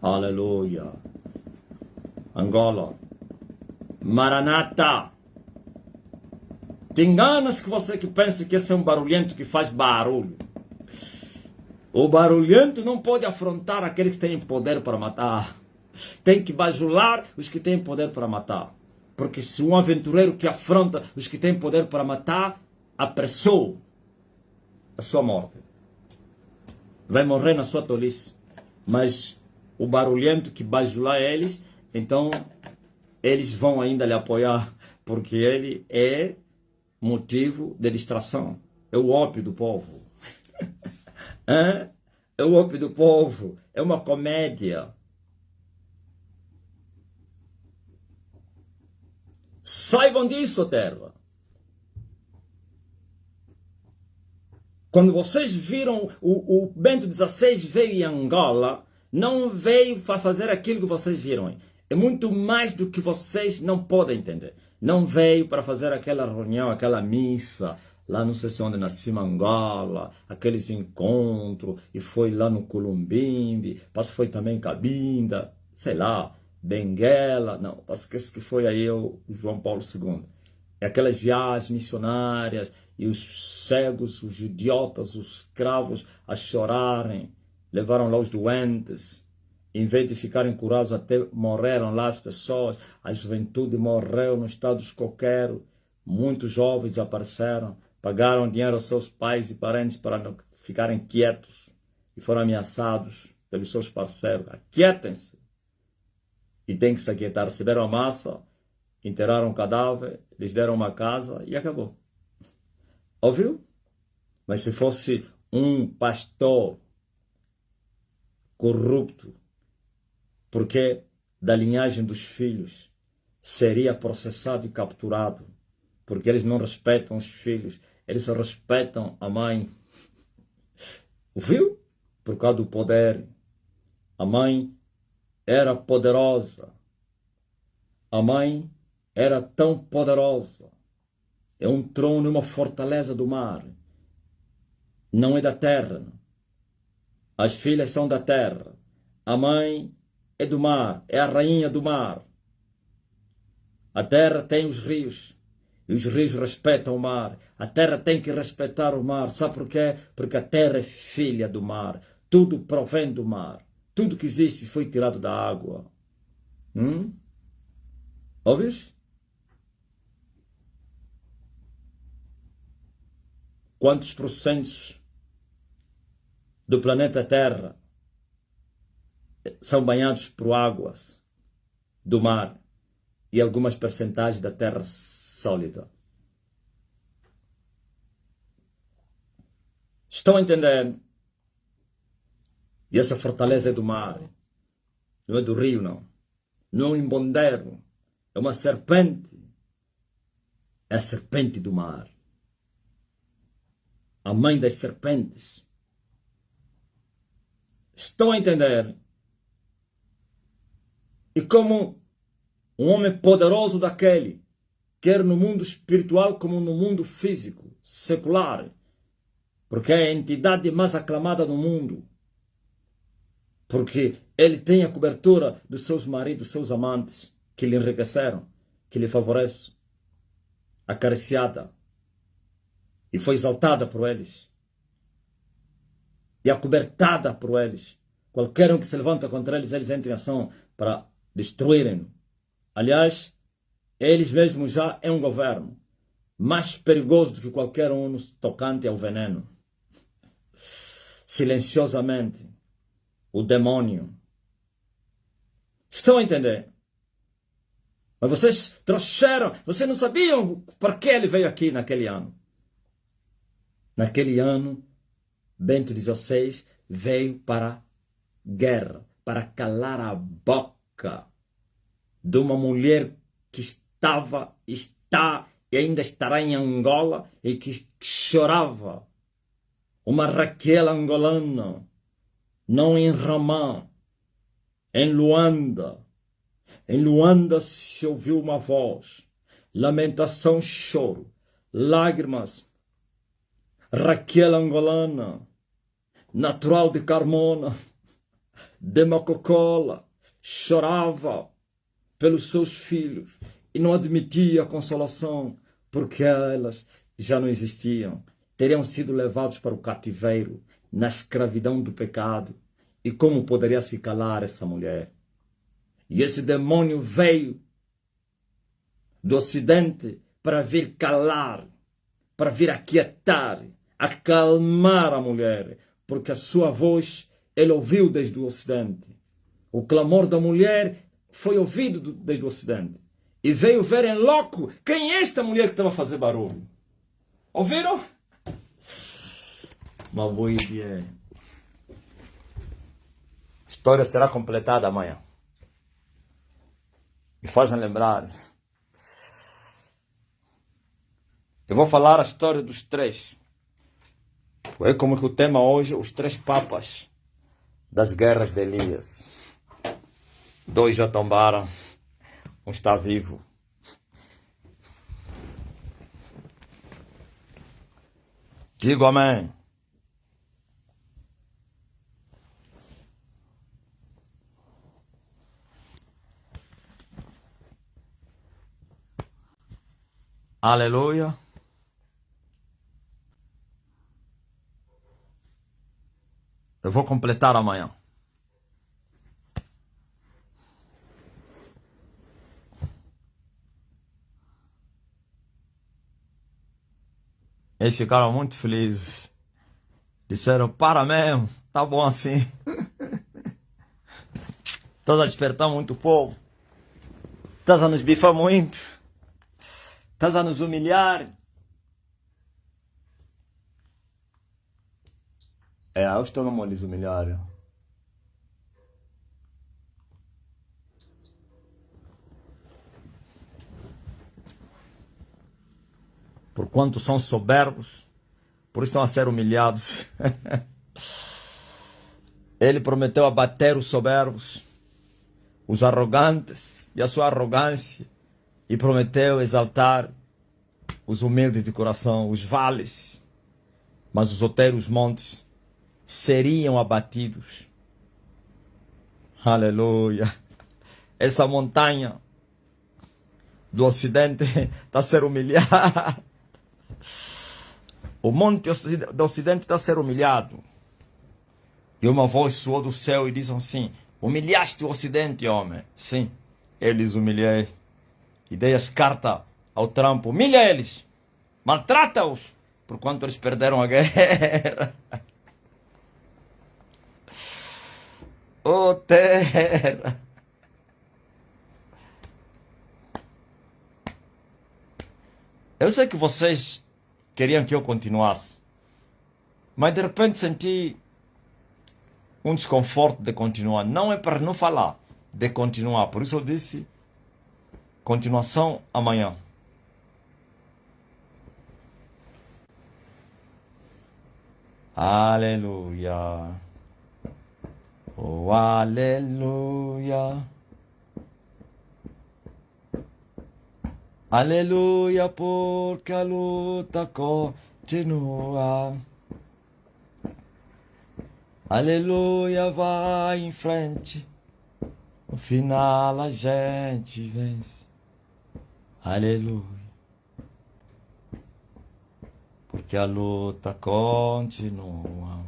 Aleluia. Angola. Maranata. Te enganas que você que pensa que esse é um barulhento que faz barulho. O barulhento não pode afrontar aqueles que têm poder para matar. Tem que bajular os que têm poder para matar. Porque se um aventureiro que afronta os que têm poder para matar, apressou a sua morte. Vai morrer na sua tolice. Mas o barulhento que bajular eles, então eles vão ainda lhe apoiar. Porque ele é motivo de distração. É o ópio do povo. É o ópio do povo. É uma comédia. Saibam disso, terra. Quando vocês viram o Bento XVI veio em Angola, não veio para fazer aquilo que vocês viram. É muito mais do que vocês não podem entender. Não veio para fazer aquela reunião, aquela missa, lá não sei se onde nasci, Angola, aqueles encontros, e foi lá no Columbimbi, mas foi também Cabinda, sei lá, Benguela, não, esquece que foi aí o João Paulo II. É aquelas viagens missionárias, e os cegos, os idiotas, os escravos a chorarem, levaram lá os doentes, em vez de ficarem curados, até morreram lá as pessoas, a juventude morreu no estado de coqueiro, muitos jovens desapareceram, pagaram dinheiro aos seus pais e parentes para não ficarem quietos e foram ameaçados pelos seus parceiros. Aquietem-se! E tem que se aquietar. Receberam a massa, enterraram o cadáver, lhes deram uma casa e acabou. Ouviu? Mas se fosse um pastor corrupto, porque da linhagem dos filhos, seria processado e capturado, porque eles não respeitam os filhos, eles só respeitam a mãe. Ouviu? Por causa do poder. A mãe era poderosa. A mãe era tão poderosa. É um trono, uma fortaleza do mar. Não é da terra. As filhas são da terra. A mãe é do mar, é a rainha do mar. A terra tem os rios. E os rios respeitam o mar. A terra tem que respeitar o mar. Sabe por quê? Porque a terra é filha do mar. Tudo provém do mar. Tudo que existe foi tirado da água. Ouves? Quantos porcentos do planeta Terra são banhados por águas do mar e algumas percentagens da terra sólida? Estão a entender? E essa fortaleza é do mar, não é do rio, não. Não é um embondeiro, é uma serpente. É a serpente do mar. A mãe das serpentes. Estão a entender? E como um homem poderoso daquele, quer no mundo espiritual como no mundo físico, secular, porque é a entidade mais aclamada no mundo, porque ele tem a cobertura dos seus maridos, seus amantes, que lhe enriqueceram, que lhe favorecem, acariciada, e foi exaltada por eles, e acobertada por eles. Qualquer um que se levanta contra eles, eles entram em ação para destruírem. Aliás, eles mesmos já é um governo mais perigoso do que qualquer um no tocante ao veneno. Silenciosamente, o demônio. Estão a entender? Mas vocês trouxeram, vocês não sabiam por que ele veio aqui naquele ano. Naquele ano, Bento XVI veio para guerra, para calar a boca de uma mulher que estava, está e ainda estará em Angola e que chorava. Uma Raquel angolana, não em Ramã, em Luanda. Em Luanda se ouviu uma voz, lamentação, choro, lágrimas. Raquel angolana, natural de Carmona, de Macocola, chorava pelos seus filhos e não admitia consolação, porque elas já não existiam. Teriam sido levados para o cativeiro, na escravidão do pecado. E como poderia se calar essa mulher? E esse demônio veio do Ocidente para vir calar, para vir aquietar, acalmar a mulher, porque a sua voz ele ouviu desde o Ocidente. O clamor da mulher foi ouvido desde o Ocidente. E veio ver em loco quem é esta mulher que estava a fazer barulho. Ouviram? Uma boa ideia. A história será completada amanhã. Me fazem lembrar. Eu vou falar a história dos três. É como que o tema hoje, os três papas das guerras de Elias. 2 já tombaram, um está vivo. Digo amém. Aleluia. Eu vou completar amanhã. Eles ficaram muito felizes. Disseram, para mesmo, tá bom assim. Estás a despertar muito o povo. Estás a nos bifar muito. Estás a nos humilhar. Eu estou mesmo a lhes humilhar. Porquanto são soberbos, por isso estão a ser humilhados. Ele prometeu abater os soberbos, os arrogantes e a sua arrogância, e prometeu exaltar os humildes de coração, os vales, mas os outeiros montes seriam abatidos. Aleluia. Essa montanha do Ocidente está a ser humilhada. O monte do Ocidente está a ser humilhado. E uma voz soou do céu e diz assim: humilhaste o Ocidente, homem. Sim, eles humilhei. E dei as cartas ao Trump. Humilha eles. Maltrata-os. Porquanto eles perderam a guerra. Oh, terra. Eu sei que vocês queriam que eu continuasse. Mas de repente senti um desconforto de continuar. Não é para não falar, de continuar. Por isso eu disse, continuação amanhã. Aleluia. Oh, aleluia. Aleluia, porque a luta continua. Aleluia, vai em frente. No final a gente vence. Aleluia. Porque a luta continua.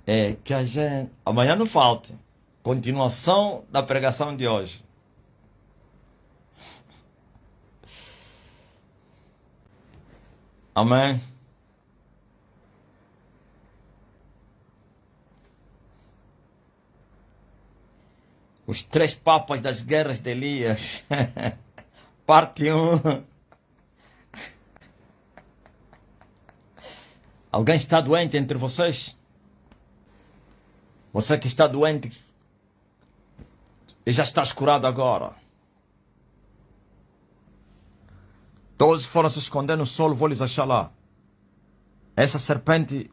É que a gente... Amanhã não falta. Continuação da pregação de hoje. Amém. Os 3 papas das guerras de Elias. Parte 1. Alguém está doente entre vocês? Você que está doente e já estás curado agora. Todos foram se esconder no sol, vou lhes achar lá. Essa serpente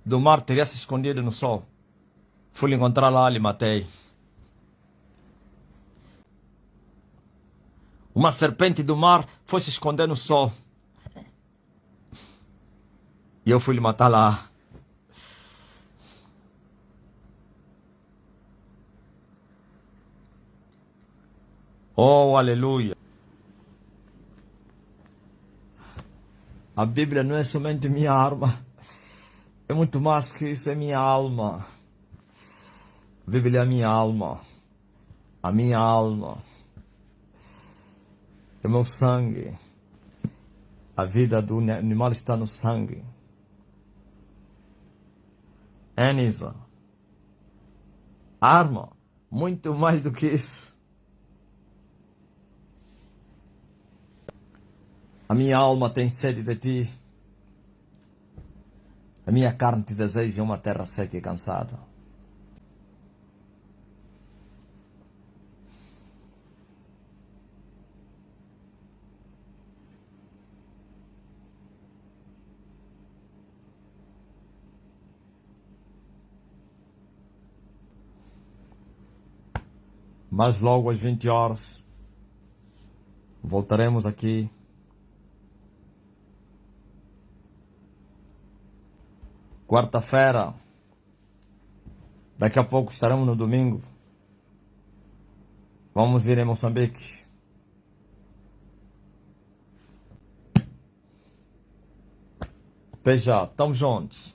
do mar teria se escondido no sol. Fui lhe encontrar lá e matei. Uma serpente do mar foi se esconder no sol. E eu fui lhe matar lá. Oh, aleluia. A Bíblia não é somente minha arma. É muito mais que isso, é minha alma. A Bíblia é a minha alma. A minha alma. É o meu sangue. A vida do animal está no sangue. É, Nisa. Arma. Muito mais do que isso. A minha alma tem sede de ti. A minha carne te deseja uma terra seca e cansada. Mas logo às 20 horas voltaremos aqui. Quarta-feira. Daqui a pouco estaremos no domingo. Vamos ir em Moçambique. Até já. Tamo juntos.